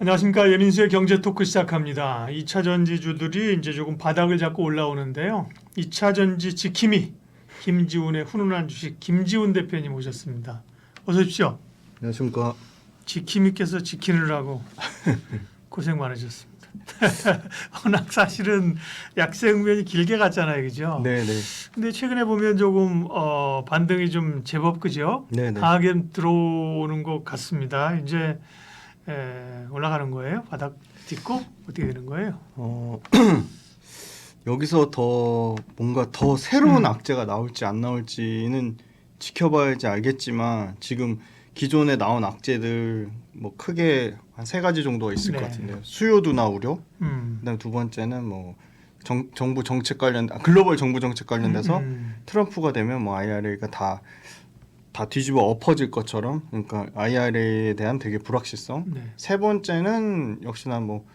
안녕하십니까. 연인수의 경제 토크 시작합니다. 2차 전지주들이 이제 조금 바닥을 잡고 올라오는데요. 2차 전지 지킴이 김지훈의 훈훈한 주식 김지훈 대표님 오셨습니다. 어서 오십시오. 안녕하십니까. 지킴이께서 지키느라고 고생 많으셨습니다. 워낙 사실은 약세 국면이 길게 갔잖아요, 그죠? 네네. 근데 최근에 보면 조금 반등이 좀 제법 그죠? 네네. 강하게 들어오는 것 같습니다. 이제 올라가는 거예요? 바닥 딛고 어떻게 되는 거예요? 여기서 더 뭔가 더 새로운 악재가 나올지 안 나올지는 지켜봐야지 알겠지만 지금 기존에 나온 악재들 뭐 크게 한 3가지 정도가 있을 것 같은데요. 수요 둔화 우려. 그다음 두 번째는 뭐 정부 정책 관련 글로벌 정부 정책 관련돼서 트럼프가 되면 뭐 IRA가 다 뒤집어 엎어질 것처럼, 그러니까 IRA에 대한 되게 불확실성. 네. 세 번째는 역시나 뭐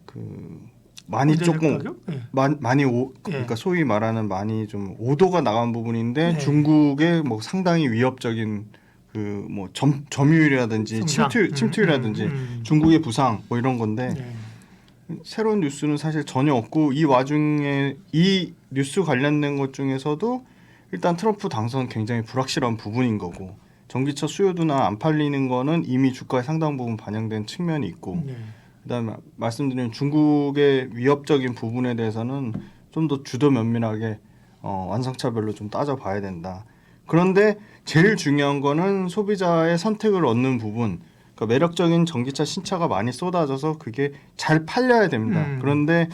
그 많이 조금 네. 많이 그러니까 소위 말하는 많이 좀 오도가 나간 부분인데 네. 중국의 뭐 상당히 위협적인 그 뭐 점유율이라든지 침투율이라든지 중국의 부상 뭐 이런 건데 네. 새로운 뉴스는 사실 전혀 없고, 이 와중에 이 뉴스 관련된 것 중에서도 일단 트럼프 당선 굉장히 불확실한 부분인 거고, 전기차 수요 둔화 안 팔리는 거는 이미 주가에 상당 부분 반영된 측면이 있고, 네. 그다음에 말씀드린 중국의 위협적인 부분에 대해서는 좀 더 주도 면밀하게 완성차별로 좀 따져봐야 된다. 그런데 제일 중요한 거는 소비자의 선택을 얻는 부분, 그러니까 매력적인 전기차 신차가 많이 쏟아져서 그게 잘 팔려야 됩니다. 그런데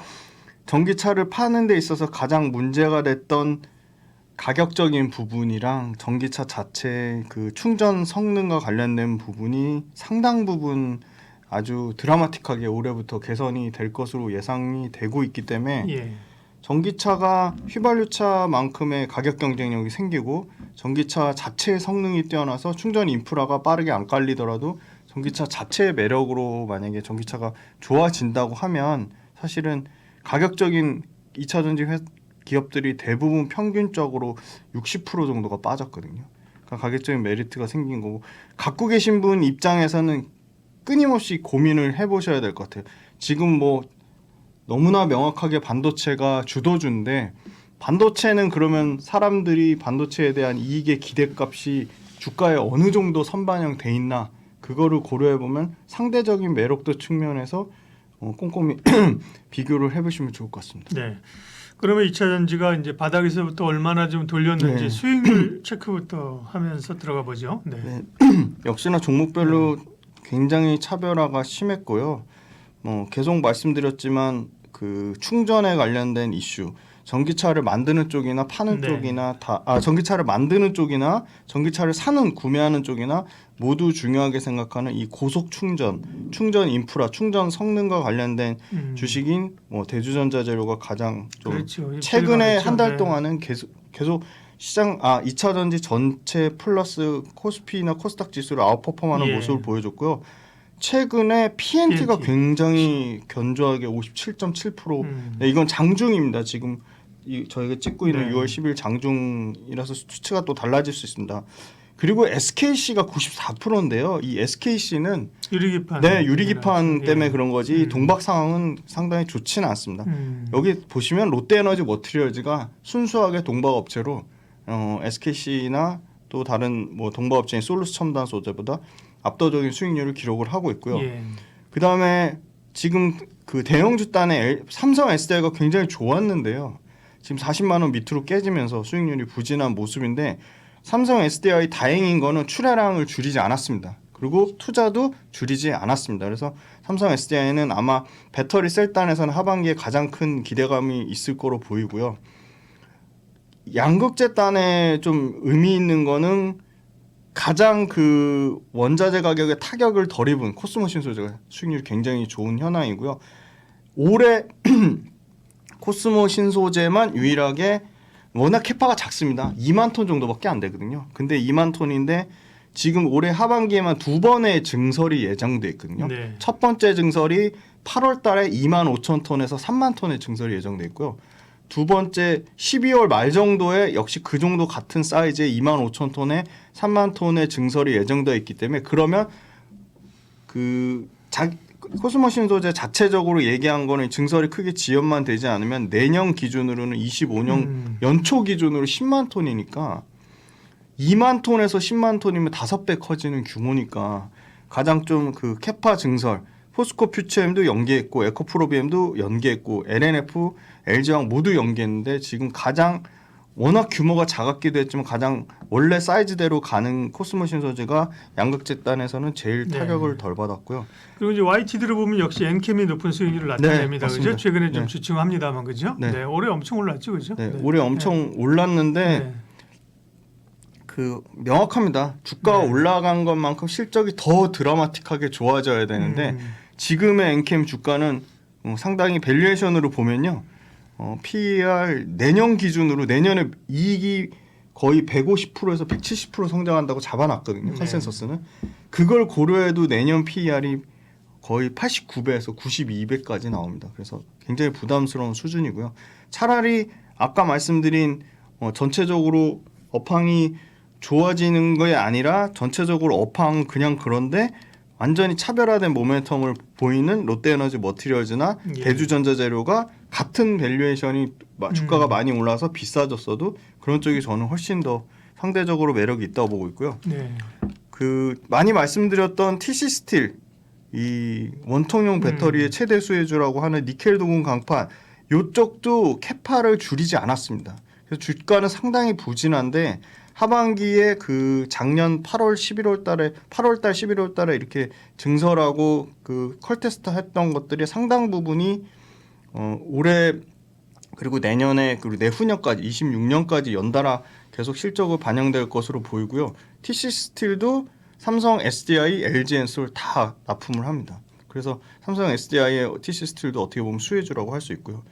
전기차를 파는 데 있어서 가장 문제가 됐던 가격적인 부분이랑 전기차 자체 그 충전 성능과 관련된 부분이 상당 부분 아주 드라마틱하게 올해부터 개선이 될 것으로 예상이 되고 있기 때문에 예. 전기차가 휘발유차만큼의 가격 경쟁력이 생기고, 전기차 자체의 성능이 뛰어나서 충전 인프라가 빠르게 안 깔리더라도 전기차 자체의 매력으로 만약에 전기차가 좋아진다고 하면 사실은 가격적인 2차 전지 기업들이 대부분 평균적으로 60% 정도가 빠졌거든요. 그러니까 가격적인 메리트가 생긴 거고, 갖고 계신 분 입장에서는 끊임없이 고민을 해보셔야 될 것 같아요. 지금 뭐 너무나 명확하게 반도체가 주도주인데, 반도체는 그러면 사람들이 반도체에 대한 이익의 기대값이 주가에 어느 정도 선반영돼 있나, 그거를 고려해 보면 상대적인 매력도 측면에서 꼼꼼히 비교를 해보시면 좋을 것 같습니다. 네. 그러면 2차 전지가 이제 바닥에서부터 얼마나 좀 돌렸는지 네. 수익률 체크부터 하면서 들어가 보죠. 네. 네. 역시나 종목별로 굉장히 차별화가 심했고요. 계속 말씀드렸지만 그 충전에 관련된 이슈, 전기차를 만드는 쪽이나 파는 네. 쪽이나 전기차를 만드는 쪽이나 전기차를 구매하는 쪽이나 모두 중요하게 생각하는 이 고속 충전 인프라, 충전 성능과 관련된 주식인 뭐 대주전자재료가 가장 좀 그렇죠. 최근에 한 달 네. 동안은 계속 시장 2차 전지 전체 플러스 코스피나 코스닥 지수를 아웃퍼폼하는 모습을 보여줬고요. 최근에 PNT가 굉장히 견조하게 57.7%. 네, 이건 장중입니다. 지금 저희가 찍고 있는 6월 10일 장중이라서 수치가 또 달라질 수 있습니다. 그리고 SKC가 94%인데요. 이 SKC는 유리기판. 유리기판 때문에 그런 거지 동박 상황은 상당히 좋지는 않습니다. 여기 보시면 롯데에너지 머티리얼즈가 순수하게 동박 업체로 SKC나 또 다른 뭐 동박 업체인 솔루스 첨단 소재보다 압도적인 수익률을 기록을 하고 있고요. 그 다음에 지금 그 대형주 단의 삼성 SDI가 굉장히 좋았는데요. 지금 40만 원 밑으로 깨지면서 수익률이 부진한 모습인데, 삼성 SDI 다행인 거는 출하량을 줄이지 않았습니다. 그리고 투자도 줄이지 않았습니다. 그래서 삼성 SDI는 아마 배터리 셀 단에서는 하반기에 가장 큰 기대감이 있을 거로 보이고요. 양극재 단에 좀 의미 있는 거는 가장 그 원자재 가격에 타격을 덜 입은 코스모 신소재가 수익률이 굉장히 좋은 현황이고요. 올해 코스모 신소재만 유일하게 워낙 캐파가 작습니다. 2만 톤 정도밖에 안 되거든요. 근데 2만 톤인데 지금 올해 하반기에만 2번의 증설이 예정돼 있거든요. 네. 첫 번째 증설이 8월 달에 2만 5천 톤에서 3만 톤의 증설이 예정돼 있고요. 두 번째 12월 말 정도에 역시 그 정도 같은 사이즈의 2만 5천 톤에 3만 톤의 증설이 예정되어 있기 때문에, 그러면 코스모 신소재 자체적으로 얘기한 거는 증설이 크게 지연만 되지 않으면 내년 기준으로는 25년 연초 기준으로 10만 톤이니까 2만 톤에서 10만 톤이면 5배 커지는 규모니까 가장 좀 그 캐파 증설 포스코 퓨처엠도 연기했고 에코프로비엠도 연기했고 LNF, LG화학 모두 연기했는데 지금 가장 워낙 규모가 작았기도 했지만 가장 원래 사이즈대로 가는 코스모 신소재가 양극재단에서는 제일 타격을 덜 받았고요. 그리고 이제 YTD를 보면 역시 엔캠이 높은 수익률을 나타냅니다. 네, 그죠? 최근에 좀 네. 주춤합니다만 그죠? 네. 네. 올해 엄청 올랐죠, 그죠? 네, 올해 엄청 올랐는데 네. 그 명확합니다. 주가가 네. 올라간 것만큼 실적이 더 드라마틱하게 좋아져야 되는데 지금의 엔캠 주가는 상당히 밸류에이션으로 보면요. PER 내년 기준으로 내년에 이익이 거의 150%에서 170% 성장한다고 잡아놨거든요. 네. 컨센서스는. 그걸 고려해도 내년 PER이 거의 89배에서 92배까지 나옵니다. 그래서 굉장히 부담스러운 수준이고요. 차라리 아까 말씀드린 전체적으로 업황이 좋아지는 게 아니라 전체적으로 업황 그냥 그런데 완전히 차별화된 모멘텀을 보이는 롯데에너지 머티리얼즈나 예. 대주전자재료가 같은 밸류에이션이 주가가 많이 올라서 비싸졌어도 그런 쪽이 저는 훨씬 더 상대적으로 매력이 있다고 보고 있고요. 네. 그 많이 말씀드렸던 TC 스틸 이 원통용 배터리의 최대 수혜주라고 하는 니켈 도금 강판 요쪽도 캐파를 줄이지 않았습니다. 그래서 주가는 상당히 부진한데 하반기에 그 작년 8월 11월 달에 8월 달 11월 달에 이렇게 증설하고 그 컬테스트 했던 것들이 상당 부분이 올해 그리고 내년에 그리고 내후년까지 26년까지 연달아 계속 실적으로 반영될 것으로 보이고요. TC 스틸도 삼성, SDI, LG 엔솔 다 납품을 합니다. 그래서 삼성, SDI의 TC 스틸도 어떻게 보면 수혜주라고 할 수 있고요.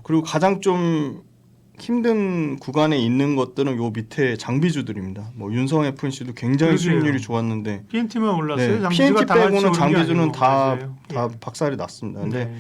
그리고 가장 좀 힘든 구간에 있는 것들은 요 밑에 장비주들입니다. 뭐 윤성 FNC도 굉장히 그러게요. 수익률이 좋았는데 PNT만 올랐어요. 네, 장비주가 PNT 다 같이 오른 빼고는 게 장비주는 아니고. 다 맞아요. 박살이 났습니다. 근데 네.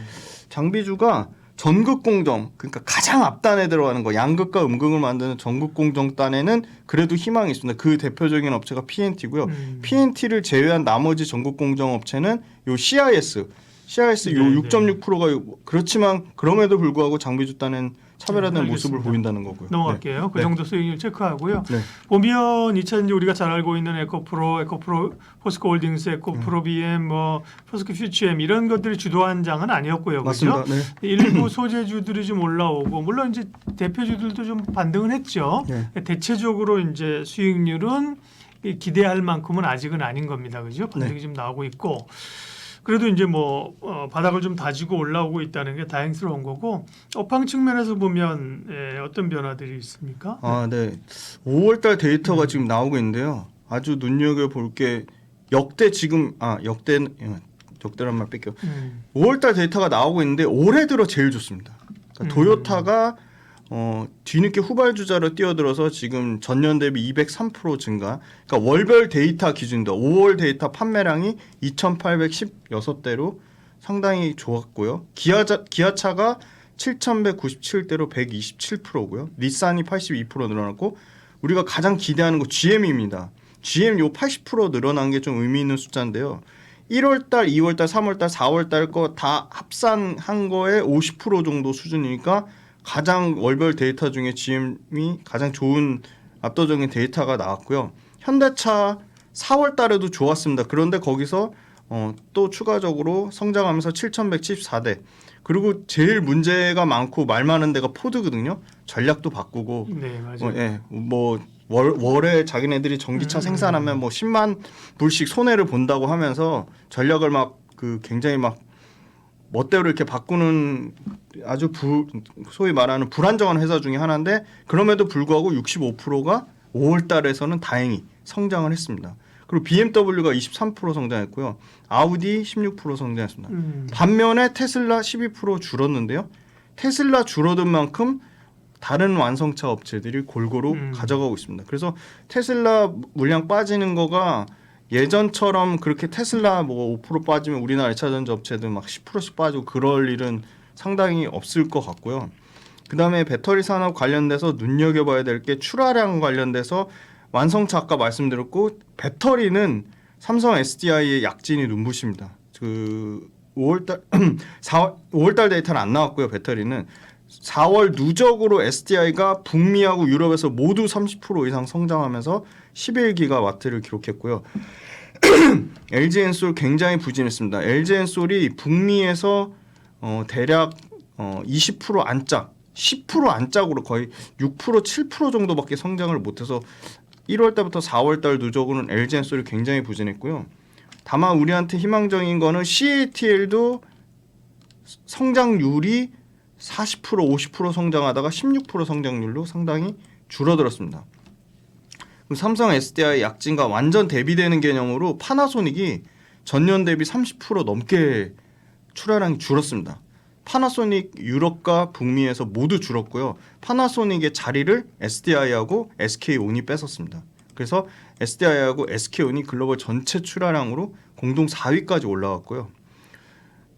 장비주가 전극 공정 그러니까 가장 앞단에 들어가는 거 양극과 음극을 만드는 전극 공정 단에는 그래도 희망이 있습니다. 그 대표적인 업체가 PNT고요. PNT를 제외한 나머지 전극 공정 업체는 요 CIS 요 네, 6.6%가 그렇지만 그럼에도 불구하고 장비주 단은 차별화된 네, 모습을 알겠습니다. 보인다는 거고요. 넘어갈게요. 그 네. 정도 수익률 체크하고요. 네. 보면 2차 이제 우리가 잘 알고 있는 에코프로, 포스코 홀딩스, 에코프로비엠, 뭐 포스코 퓨처엠 이런 것들이 주도한 장은 아니었고요. 맞습니다. 그죠? 네. 일부 소재주들이 좀 올라오고 물론 이제 대표주들도 좀 반등은 했죠. 네. 대체적으로 이제 수익률은 기대할 만큼은 아직은 아닌 겁니다. 그죠? 반등이 네. 좀 나오고 있고. 그래도 이제 뭐 바닥을 좀 다지고 올라오고 있다는 게 다행스러운 거고 업황 측면에서 보면 어떤 변화들이 있습니까? 아, 네. 5월달 데이터가 지금 나오고 있는데요. 아주 눈여겨 볼 게 역대 지금 역대란 말 뺄게요. 5월달 데이터가 나오고 있는데 올해 들어 제일 좋습니다. 그러니까 도요타가 뒤늦게 후발주자로 뛰어들어서 지금 전년 대비 203% 증가. 그러니까 월별 데이터 기준입니다. 5월 데이터 판매량이 2,816대로 상당히 좋았고요. 기아차가 7,197대로 127%고요. 닛산이 82% 늘어났고 우리가 가장 기대하는 거 GM입니다. GM 요 80% 늘어난 게 좀 의미 있는 숫자인데요. 1월달, 2월달, 3월달, 4월달 거 다 합산한 거에 50% 정도 수준이니까 가장 월별 데이터 중에 GM이 가장 좋은 압도적인 데이터가 나왔고요. 현대차 4월 달에도 좋았습니다. 그런데 거기서 또 추가적으로 성장하면서 7,174대. 그리고 제일 문제가 많고 말 많은 데가 포드거든요. 전략도 바꾸고 네, 맞아요. 뭐 월에 자기네들이 전기차 생산하면 뭐 10만 불씩 손해를 본다고 하면서 전략을 막 굉장히 막 멋대로 이렇게 바꾸는 아주 소위 말하는 불안정한 회사 중에 하나인데 그럼에도 불구하고 65%가 5월 달에서는 다행히 성장을 했습니다. 그리고 BMW가 23% 성장했고요. 아우디 16% 성장했습니다. 반면에 테슬라 12% 줄었는데요. 테슬라 줄어든 만큼 다른 완성차 업체들이 골고루 가져가고 있습니다. 그래서 테슬라 물량 빠지는 거가 예전처럼 그렇게 테슬라 뭐 5% 빠지면 우리나라 2차 전지 업체들 막 10%씩 빠지고 그럴 일은 상당히 없을 것 같고요. 그다음에 배터리 산업 관련돼서 눈여겨봐야 될 게 출하량 관련돼서 완성차 아까 말씀드렸고 배터리는 삼성 SDI의 약진이 눈부십니다. 그 5월달 5월달 데이터는 안 나왔고요. 배터리는 4월 누적으로 SDI가 북미하고 유럽에서 모두 30% 이상 성장하면서 11기가와트를 기록했고요. LG 엔솔 굉장히 부진했습니다. LG 엔솔이 북미에서 대략 20% 안짝, 10% 안짝으로 거의 6% 7% 정도밖에 성장을 못해서 1월 달부터 4월 달 누적으로는 LG 엔솔이 굉장히 부진했고요. 다만 우리한테 희망적인 거는 CATL도 성장률이 40% 50% 성장하다가 16% 성장률로 상당히 줄어들었습니다. 삼성 SDI 약진과 완전 대비되는 개념으로 파나소닉이 전년 대비 30% 넘게 출하량이 줄었습니다. 파나소닉 유럽과 북미에서 모두 줄었고요. 파나소닉의 자리를 SDI하고 SK온이 뺏었습니다. 그래서 SDI하고 SK온이 글로벌 전체 출하량으로 공동 4위까지 올라왔고요.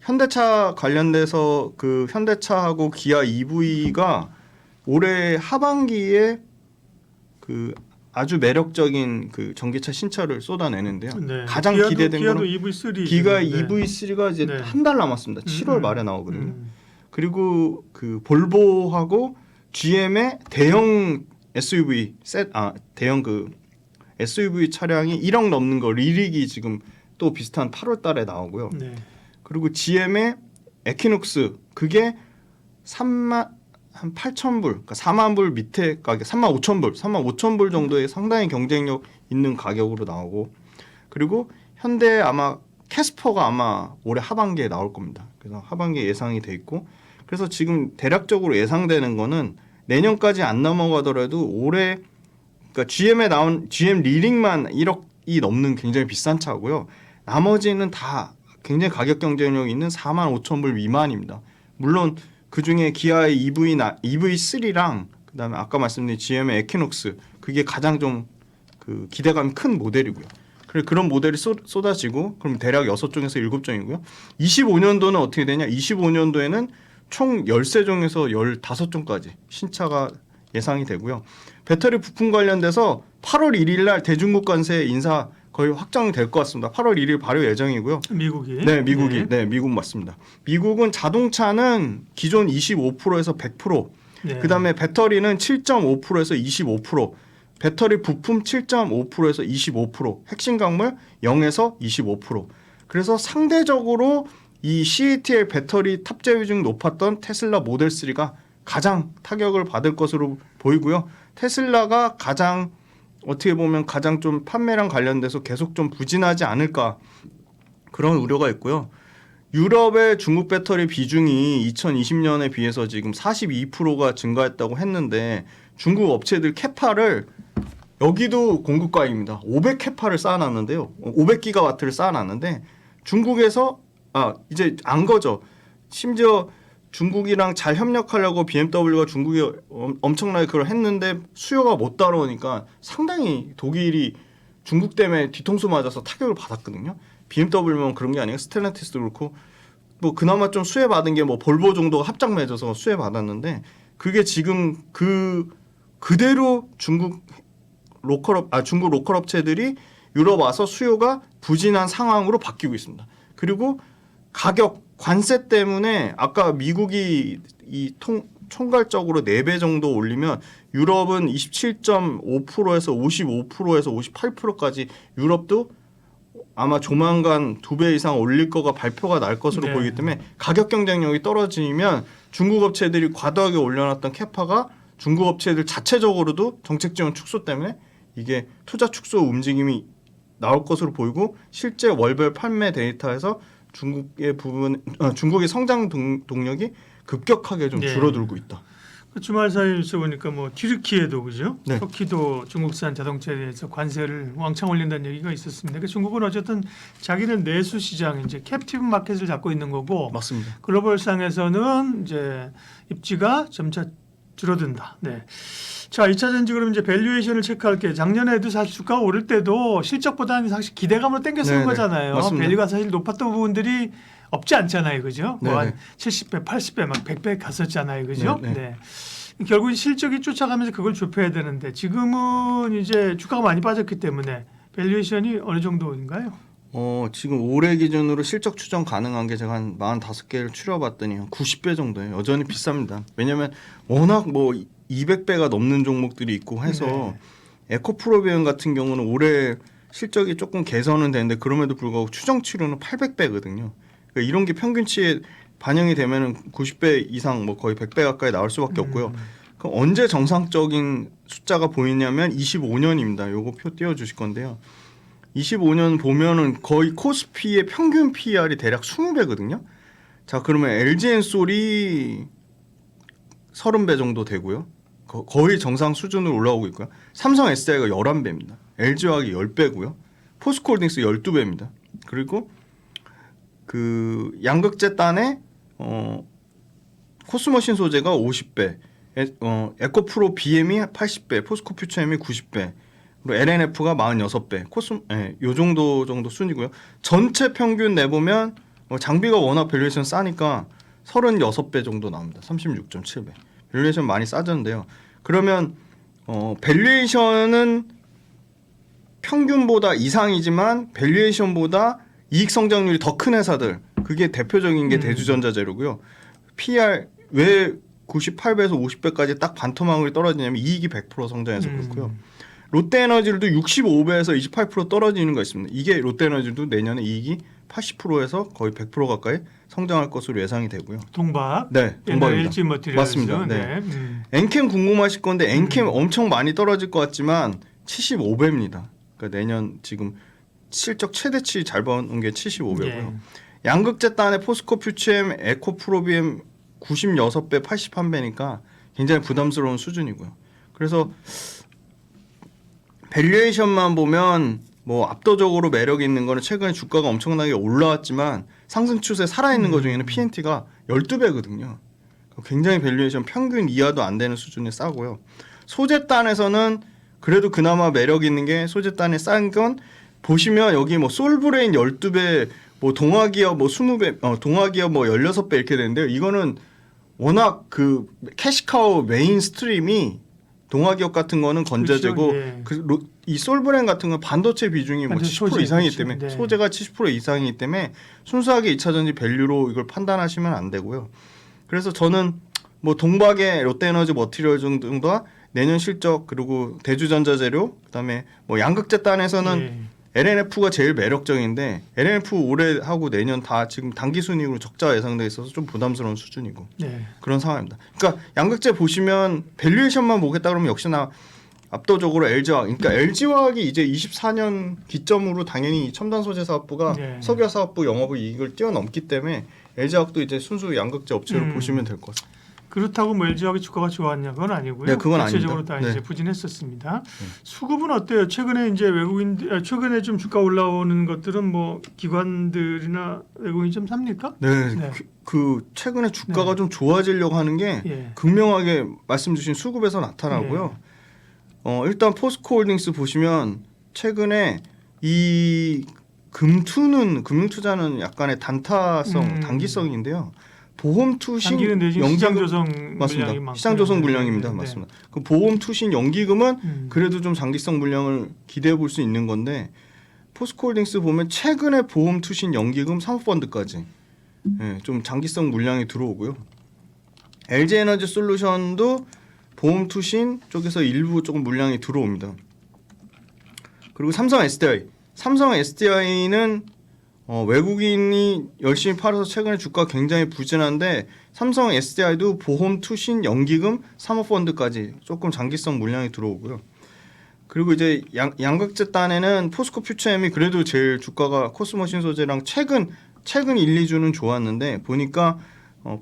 현대차 관련돼서 그 현대차하고 기아 EV가 올해 하반기에 그 아주 매력적인 그 전기차 신차를 쏟아내는데요. 네. 가장 기대된 기아도 거는 EV3 기가 네. EV3가 이제 네. 한 달 남았습니다. 7월 말에 나오거든요. 음. 그리고 그 볼보하고 GM의 대형 SUV 대형 그 SUV 차량이 1억 넘는 거 리릭이 지금 또 비슷한 8월 달에 나오고요. 네. 그리고 GM의 에퀴녹스 그게 3만 한 8천 불, 그러니까 4만 불 밑에 가격, 3만 5천 불, 3만 5천 불 정도의 상당히 경쟁력 있는 가격으로 나오고, 그리고 현대 아마 캐스퍼가 아마 올해 하반기에 나올 겁니다. 그래서 하반기에 예상이 돼 있고, 그래서 지금 대략적으로 예상되는 거는 내년까지 안 넘어가더라도 올해 그러니까 GM에 나온 GM 리릭만 1억이 넘는 굉장히 비싼 차고요. 나머지는 다 굉장히 가격 경쟁력 있는 4만 5천 불 미만입니다. 물론 그 중에 기아의 EV3랑 그다음에 아까 말씀드린 GM의 에퀴녹스 그게 가장 좀 그 기대감이 큰 모델이고요. 그런 모델이 쏟아지고 그럼 대략 6종에서 7종이고요. 25년도는 어떻게 되냐? 25년도에는 총 13종에서 15종까지 신차가 예상이 되고요. 배터리 부품 관련돼서 8월 1일 날 대중국 관세 인사 거의 확정이 될 것 같습니다. 8월 1일 발효 예정이고요. 미국이? 네, 미국이. 네, 미국 맞습니다. 미국은 자동차는 기존 25%에서 100%, 네. 그다음에 배터리는 7.5%에서 25%, 배터리 부품 7.5%에서 25%, 핵심 광물 0에서 25%. 그래서 상대적으로 이 CATL 배터리 탑재율 중 높았던 테슬라 모델 3가 가장 타격을 받을 것으로 보이고요. 테슬라가 가장 어떻게 보면 가장 좀 판매량 관련돼서 계속 좀 부진하지 않을까 그런 우려가 있고요. 유럽의 중국 배터리 비중이 2020년에 비해서 지금 42%가 증가했다고 했는데 중국 업체들 캐파를 여기도 공급가입니다. 500 캐파를 쌓아놨는데요. 500기가와트를 쌓아놨는데 중국에서 이제 안 거죠. 심지어 중국이랑 잘 협력하려고 BMW가 중국이 엄청나게 그걸 했는데 수요가 못 따라오니까 상당히 독일이 중국 때문에 뒤통수 맞아서 타격을 받았거든요. BMW면 그런 게 아니라 스텔란티스도 그렇고 뭐 그나마 좀 수혜받은 게 뭐 볼보 정도가 합작 맺어서 수혜받았는데 그게 지금 그대로 중국 로컬 업체들이 유럽 와서 수요가 부진한 상황으로 바뀌고 있습니다. 그리고 가격 관세 때문에 아까 미국이 총괄적으로 4배 정도 올리면 유럽은 27.5%에서 55%에서 58%까지 유럽도 아마 조만간 2배 이상 올릴 거가 발표가 날 것으로 네. 보이기 때문에 가격 경쟁력이 떨어지면 중국 업체들이 과도하게 올려놨던 캐파가 중국 업체들 자체적으로도 정책 지원 축소 때문에 이게 투자 축소 움직임이 나올 것으로 보이고 실제 월별 판매 데이터에서 중국의 성장 동력이 급격하게 좀 네. 줄어들고 있다. 그 주말 사이 뉴스 보니까 뭐 튀르키예도 그죠? 네. 터키도 중국산 자동차에 대해서 관세를 왕창 올린다는 얘기가 있었습니다. 그러니까 중국은 어쨌든 자기는 내수 시장 이제 캡티브 마켓을 잡고 있는 거고 맞습니다. 글로벌상에서는 이제 입지가 점차 줄어든다. 네. 자, 2차 전지 그럼 이제 밸류에이션을 체크할게요. 작년에도 사실 주가가 오를 때도 실적보다는 사실 기대감으로 땡겨 쓰는 네네. 거잖아요. 맞습니다. 밸류가 사실 높았던 부분들이 없지 않잖아요. 그죠? 뭐 한 네네. 70배, 80배, 막 100배 갔었잖아요. 그죠? 네네. 네. 결국 실적이 쫓아가면서 그걸 좁혀야 되는데 지금은 이제 주가가 많이 빠졌기 때문에 밸류에이션이 어느 정도인가요? 지금 올해 기준으로 실적 추정 가능한 게 제가 한 45개를 추려봤더니 한 90배 정도예요. 여전히 비쌉니다. 왜냐하면 워낙 뭐 200배가 넘는 종목들이 있고 해서 에코프로비움 같은 경우는 올해 실적이 조금 개선은 되는데 그럼에도 불구하고 추정치로는 800배거든요. 그러니까 이런 게 평균치에 반영이 되면은 90배 이상 뭐 거의 100배 가까이 나올 수밖에 없고요. 그럼 언제 정상적인 숫자가 보이냐면 25년입니다. 요거 표 띄워주실 건데요. 25년 보면은 거의 코스피의 평균 PER이 대략 20배거든요. 자, 그러면 LG엔솔이 30배 정도 되고요. 거의 정상 수준으로 올라오고 있고요. 삼성 SDI가 11배입니다. LG화학이 10배고요. 포스코홀딩스 12배입니다. 그리고 그 양극재단의 코스모신 소재가 50배, 에코프로 BM이 80배, 포스코퓨처엠이 90배, 그리고 LNF가 46배, 요 정도 순이고요. 전체 평균 내보면 장비가 워낙 밸류에이션 싸니까 36배 정도 나옵니다. 36.7배. 밸류에이션 많이 싸졌는데요. 그러면 밸류에이션은 평균보다 이상이지만 밸류에이션보다 이익 성장률이 더 큰 회사들, 그게 대표적인 게 대주전자재료고요. PR 왜 98배에서 50배까지 딱 반토막이 떨어지냐면 이익이 100% 성장해서 그렇고요. 롯데에너지도 65배에서 28% 떨어지는 거 있습니다. 이게 롯데에너지도 내년에 이익이 80%에서 거의 100% 가까이 성장할 것으로 예상이 되고요. 동박. 네, 동박입니다. LG 머티리얼즈. 맞습니다. 네. 엔캠 궁금하실 건데 엔캠 엄청 많이 떨어질 것 같지만 75배입니다. 그러니까 내년 지금 실적 최대치 잘 버는 게 75배고요. 양극재단의 포스코퓨처엠, 에코프로비엠 96배, 81배니까 굉장히 부담스러운 수준이고요. 그래서 밸류에이션만 보면 뭐 압도적으로 매력 있는 거는 최근에 주가가 엄청나게 올라왔지만 상승 추세 살아있는 것 중에는 PNT가 12배거든요. 굉장히 밸류에이션 평균 이하도 안 되는 수준에 싸고요. 소재단에서는 그래도 그나마 매력 있는 게 소재단에 싼 건 보시면 여기 뭐 솔브레인 12배, 뭐 동아기업 뭐 20배, 동아기업 뭐 16배 이렇게 되는데요. 이거는 워낙 그 캐시카우 메인 스트림이 동아기업 같은 거는 건자재고 그렇죠. 이 솔브레인 같은 건 반도체 비중이 뭐 70% 이상이기 그렇죠. 때문에 소재가 70% 이상이기 때문에 순수하게 2차전지 밸류로 이걸 판단하시면 안 되고요. 그래서 저는 뭐 동박의 롯데에너지 머티리얼 정도가 내년 실적 그리고 대주전자재료 그다음에 뭐 양극재단에서는 LNF가 제일 매력적인데 LNF 올해 하고 내년 다 지금 단기순이익으로 적자 예상돼 있어서 좀 부담스러운 수준이고 그런 상황입니다. 그러니까 양극재 보시면 밸류에이션만 보겠다 그러면 역시나 압도적으로 LG화학, 그러니까 LG화학이 이제 24년 기점으로 당연히 첨단 소재 사업부가 석유 사업부 영업의 이익을 뛰어넘기 때문에 LG화학도 이제 순수 양극재 업체로 보시면 될 것 같습니다. 그렇다고 뭐 LG화학이 주가가 좋았냐 그건 아니고요. 네, 그건 대체적으로 다 이제 부진했었습니다. 수급은 어때요? 최근에 이제 최근에 좀 주가 올라오는 것들은 뭐 기관들이나 외국인 좀 삽니까? 네. 그 최근에 주가가 좀 좋아지려고 하는 게 극명하게 말씀 주신 수급에서 나타나고요. 일단 포스코홀딩스 보시면 최근에 이 금융투자는 약간의 단타성, 단기성인데요. 보험 투신 시장 맞습니다. 시장 조성 물량입니다. 맞습니다. 그 보험 투신 연기금은 그래도 좀 장기성 물량을 기대해 볼 수 있는 건데 포스코홀딩스 보면 최근에 보험 투신 연기금 사모펀드까지 좀 장기성 물량이 들어오고요. LG에너지 솔루션도 보험 투신 쪽에서 일부 조금 물량이 들어옵니다. 그리고 삼성 SDI는 외국인이 열심히 팔아서 최근에 주가 굉장히 부진한데 삼성 SDI도 보험 투신 연기금 사모펀드까지 조금 장기성 물량이 들어오고요. 그리고 이제 양극재단에는 포스코퓨처엠이 그래도 제일 주가가 코스모신 소재랑 최근 1, 2주는 좋았는데 보니까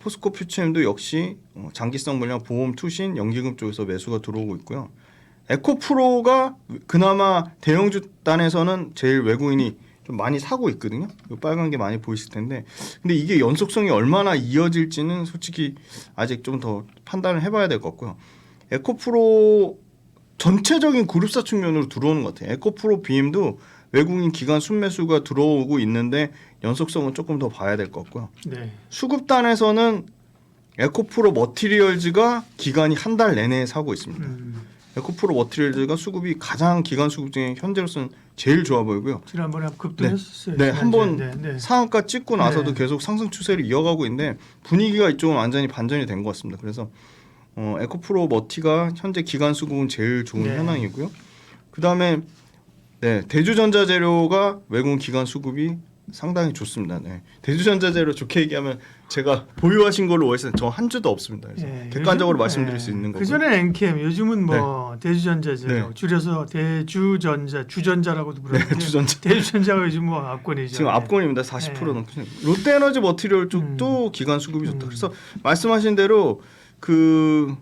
포스코퓨처엠도 역시 장기성 물량 보험 투신 연기금 쪽에서 매수가 들어오고 있고요. 에코프로가 그나마 대형주 단에서는 제일 외국인이 좀 많이 사고 있거든요. 이 빨간 게 많이 보이실 텐데, 근데 이게 연속성이 얼마나 이어질지는 솔직히 아직 좀 더 판단을 해봐야 될 것 같고요. 에코프로 전체적인 그룹사 측면으로 들어오는 것 같아요. 에코프로 BM도 외국인 기관 순매수가 들어오고 있는데 연속성은 조금 더 봐야 될 것 같고요. 수급단에서는 에코프로 머티리얼즈가 기관이 한 달 내내 사고 있습니다. 에코프로 머티리얼즈가 수급이 가장 기관 수급 중에 현재로서는 제일 좋아 보이고요. 지난번에 급등했었어요. 네, 한번 네. 상한가 찍고 나서도 네. 계속 상승 추세를 이어가고 있는데 분위기가 이쪽은 완전히 반전이 된 것 같습니다. 그래서 에코프로 머티가 현재 기관 수급은 제일 좋은 네. 현황이고요. 그 다음에 대주전자재료가 외국인 기관 수급이 상당히 좋습니다. 네. 대주전자재료 좋게 얘기하면 제가 보유하신 걸로 오해서 저 한 주도 없습니다. 그래서 예, 객관적으로 요즘, 말씀드릴 예. 수 있는 거고. 그 전에 엔캠, 요즘은 뭐 대주전자재료, 네. 줄여서 대주전자, 주전자라고도 부르는데 주전자. 대주전자가 요즘 뭐 압권이죠. 지금 네. 압권입니다. 40% 네. 넘게. 롯데에너지 머티리얼 쪽도 기관 수급이 좋다. 음. 그래서 말씀하신 대로 그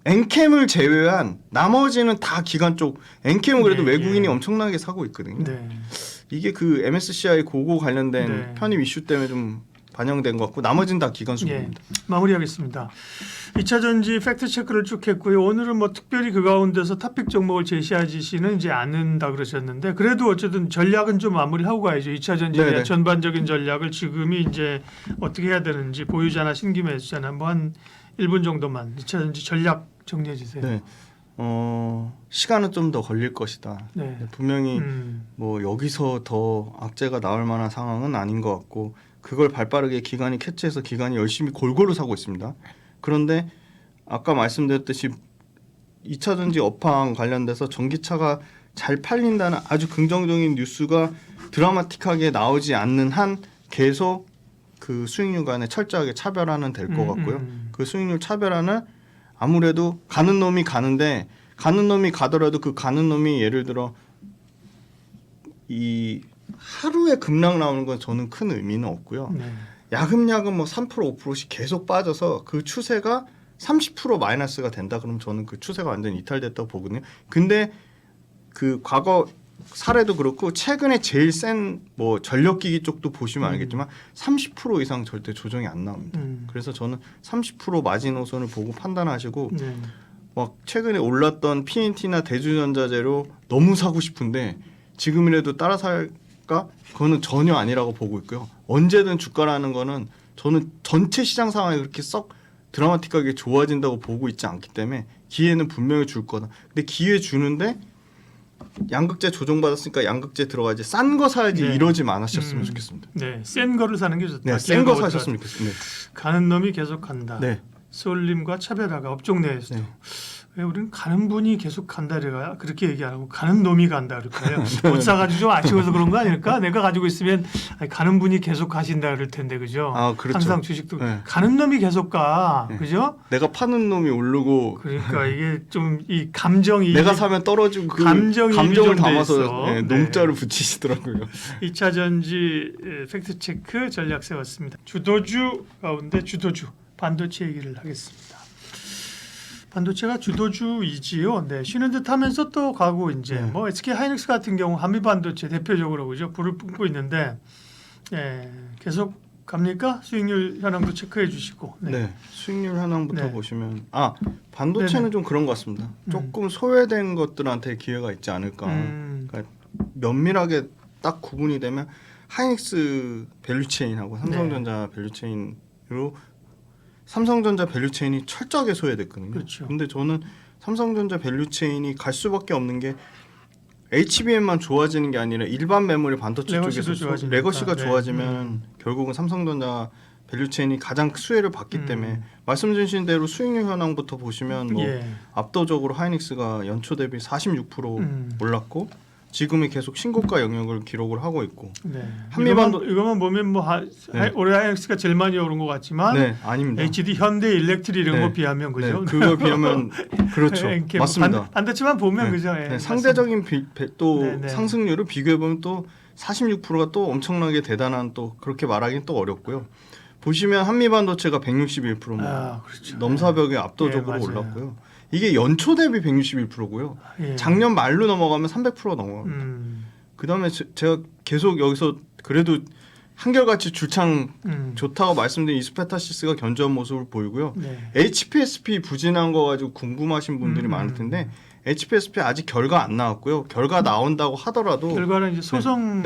엔캠을 제외한 나머지는 다 기관 쪽. 엔캠은 그래도 네, 외국인이 예. 엄청나게 사고 있거든요. 네. 이게 그 MSCI 고거 관련된 네. 편입 이슈 때문에 좀 반영된 것 같고 나머지는 다 기관 예. 수급입니다. 마무리하겠습니다. 2차 전지 팩트 체크를 쭉 했고요. 오늘은 뭐 특별히 그 가운데서 탑픽 종목을 제시하지는 이제 않는다 그러셨는데 그래도 어쨌든 전략은 좀 마무리하고 가야죠. 2차 전지에 네네. 전반적인 전략을 지금이 이제 어떻게 해야 되는지 보유자나 신규매수자나 뭐 한 1분 정도만 2차 전지 전략 정리해 주세요. 네. 시간은 좀 더 걸릴 것이다. 네. 분명히 뭐 여기서 더 악재가 나올 만한 상황은 아닌 것 같고 그걸 발빠르게 기관이 캐치해서 기관이 열심히 골고루 사고 있습니다. 그런데 아까 말씀드렸듯이 2차 전지 업황 관련돼서 전기차가 잘 팔린다는 아주 긍정적인 뉴스가 드라마틱하게 나오지 않는 한 계속 그 수익률 간에 철저하게 차별화는 될 것 같고요. 그 수익률 차별화는 아무래도 가는 놈이 가는데 가는 놈이 가더라도 그 가는 놈이 예를 들어 이 하루에 급락 나오는 건 저는 큰 의미는 없고요. 네. 야금야금 뭐 3% 5%씩 계속 빠져서 그 추세가 30% 마이너스가 된다 그러면 저는 그 추세가 완전히 이탈됐다고 보거든요. 근데 그 과거 사례도 그렇고 최근에 제일 센 뭐 전력기기 쪽도 보시면 알겠지만 30% 이상 절대 조정이 안 나옵니다. 그래서 저는 30% 마지노선을 보고 판단하시고 네. 막 최근에 올랐던 PNT나 대주전자재료 너무 사고 싶은데 지금이라도 따라 살까? 그거는 전혀 아니라고 보고 있고요. 언제든 주가라는 거는 저는 전체 시장 상황이 그렇게 썩 드라마틱하게 좋아진다고 보고 있지 않기 때문에 기회는 분명히 줄 거다. 근데 기회 주는데 양극재 조정받았으니까 양극재 들어가야지 싼 거 사야지 네. 이러지 않으셨으면 좋겠습니다. 네. 센 거를 사는 게 좋다. 네, 센 거 사셨으면 좋겠습니다. 가는 놈이 계속 간다. 네. 쏠림과 차별화가 업종 내에서도 네. 왜 우리는 가는 분이 계속 간다 그래가 그렇게 얘기 안 하고 가는 놈이 간다 그럴까요? 못 사가지고 좀 아쉬워서 그런 거 아닐까? 내가 가지고 있으면 아니, 가는 분이 계속 가신다 그럴 텐데 그죠? 아, 그렇죠. 항상 주식도 네. 가는 놈이 계속 가 네. 그죠? 내가 파는 놈이 오르고 그러니까 이게 좀 이 감정이 내가 사면 떨어지고 그 감정이입이 감정을 좀 담아서 돼 있어. 농자를 붙이시더라고요. 2차 전지 팩트 체크 전략 세웠습니다. 주도주 가운데 주도주 반도체 얘기를 하겠습니다. 반도체가 주도주이지요. 네, 쉬는 듯하면서 또 가고 이제 네. 뭐 SK 하이닉스 같은 경우 한미 반도체 대표적으로 그죠 불을 뿜고 있는데 계속 갑니까? 수익률 현황도 체크해 주시고. 네. 수익률 현황부터 네. 보시면 반도체는 네네. 좀 그런 것 같습니다. 조금 소외된 것들한테 기회가 있지 않을까. 그러니까 면밀하게 딱 구분이 되면 하이닉스 밸류체인하고 삼성전자 밸류체인으로 삼성전자 밸류체인이 철저하게 소외됐거든요. 그렇죠. 근데 저는 삼성전자 밸류체인이 갈 수밖에 없는 게 HBM만 좋아지는 게 아니라 일반 메모리 반도체 레거시도 쪽에서 좋아지니까. 레거시가 네. 좋아지면 결국은 삼성전자 밸류체인이 가장 수혜를 받기 때문에 말씀 주신 대로 수익률 현황부터 보시면 뭐 압도적으로 하이닉스가 연초 대비 46% 올랐고 지금이 계속 신고가 영역을 기록을 하고 있고 네. 한미반도 이거만 보면 뭐 올해 하이닉스가 제일 많이 오른 것 같지만 네, 아닙니다. HD, 현대, 일렉트리 이런 거 비하면 그죠? 네, 그걸 비하면 그렇죠. 이렇게 맞습니다. 반도체만 보면 네. 그죠? 네, 상대적인 또 네, 네. 상승률을 비교해 보면 또 46%가 또 엄청나게 대단한 또 그렇게 말하기는 또 어렵고요. 보시면 한미반도체가 161% 그렇죠. 넘사벽에 압도적으로 맞아요. 올랐고요. 이게 연초 대비 161%고요. 작년 말로 넘어가면 300% 넘어갑니다. 그다음에 제가 계속 여기서 그래도 한결같이 줄창 좋다고 말씀드린 이스페타시스가 견조한 모습을 보이고요. HPSP 부진한 거 가지고 궁금하신 분들이 많을 텐데 HPSP 아직 결과 안 나왔고요. 결과 나온다고 하더라도 결과는 이제 소송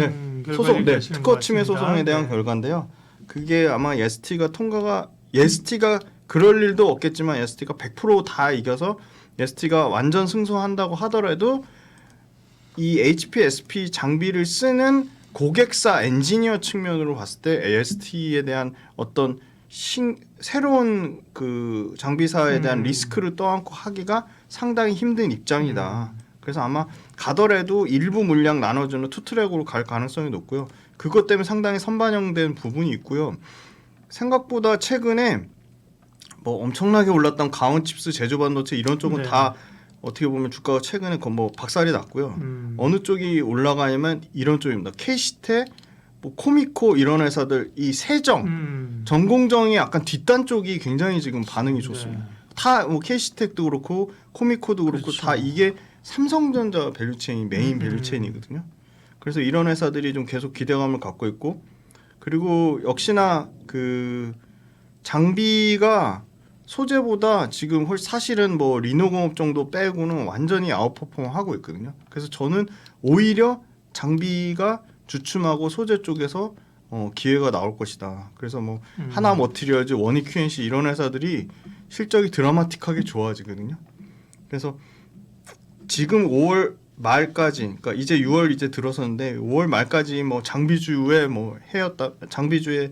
소송 특허 침해 소송에 대한 결과인데요. 그게 아마 ST가 그럴 일도 없겠지만 ST가 100% 다 이겨서 ST가 완전 승소한다고 하더라도 이 HPSP 장비를 쓰는 고객사 엔지니어 측면으로 봤을 때 ST에 대한 어떤 새로운 그 장비사에 대한 리스크를 떠안고 하기가 상당히 힘든 입장이다. 그래서 아마 가더라도 일부 물량 나눠주는 투트랙으로 갈 가능성이 높고요. 그것 때문에 상당히 선반영된 부분이 있고요. 생각보다 최근에 뭐 엄청나게 올랐던 가온칩스, 제조반도체 이런 쪽은 네. 다 어떻게 보면 주가가 최근에 뭐 박살이 났고요. 어느 쪽이 올라가냐면 이런 쪽입니다. K시테, 뭐 코미코 이런 회사들 이 세정, 전공정이 약간 뒷단 쪽이 굉장히 지금 반응이 좋습니다. 네. 다 뭐 K시텍도 그렇고 코미코도 그렇고 그렇죠. 다 이게 삼성전자 밸류체인 메인 밸류체인이거든요. 그래서 이런 회사들이 좀 계속 기대감을 갖고 있고 그리고 역시나 그 장비가 소재보다 지금 사실은 뭐 리노공업 정도 빼고는 완전히 아웃퍼폼 하고 있거든요. 그래서 저는 오히려 장비가 주춤하고 소재 쪽에서 기회가 나올 것이다. 그래서 뭐 하나 머티리얼즈, 원익 QNC 이런 회사들이 실적이 드라마틱하게 좋아지거든요. 그래서 지금 5월 말까지, 그러니까 이제 6월 이제 들어섰는데 5월 말까지 뭐 장비주에 뭐 해였다, 장비주의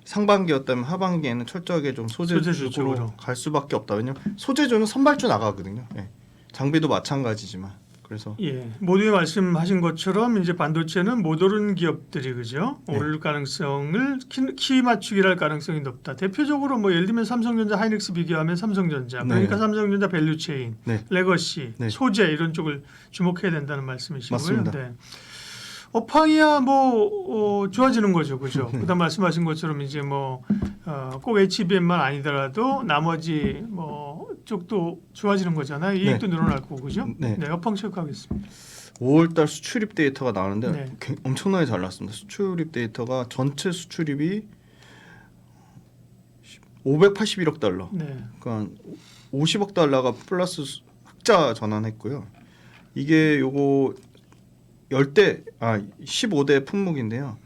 상반기였다면 하반기에는 철저하게 좀 소재주로 쪽으로. 갈 수밖에 없다. 왜냐면 소재주는 선발주 나가거든요. 예. 장비도 마찬가지지만. 그래서 예, 모두에 말씀하신 것처럼 이제 반도체는 못 오른 기업들이 그죠? 네. 오를 가능성을 키 맞추기를 할 가능성이 높다. 대표적으로 뭐 예를 들면 삼성전자, 하이닉스 비교하면 삼성전자. 그러니까 네. 삼성전자 밸류체인, 네. 레거시, 네. 소재 이런 쪽을 주목해야 된다는 말씀이시고요. 맞습니다. 네. 업황이야 뭐 좋아지는 거죠, 그죠? 그다음 말씀하신 것처럼 이제 뭐 꼭 HBM만 아니더라도 나머지 뭐 쪽도 좋아지는 거잖아요. 이익도 늘어날 거고, 그죠? 네. 네, 업황 체크하겠습니다. 5월달 수출입 데이터가 나오는데 네. 엄청나게 잘 났습니다. 수출입 데이터가 전체 수출입이 581억 달러. 네. 그러니까 50억 달러가 플러스 흑자 전환했고요. 이게 요거 15대 품목인데요.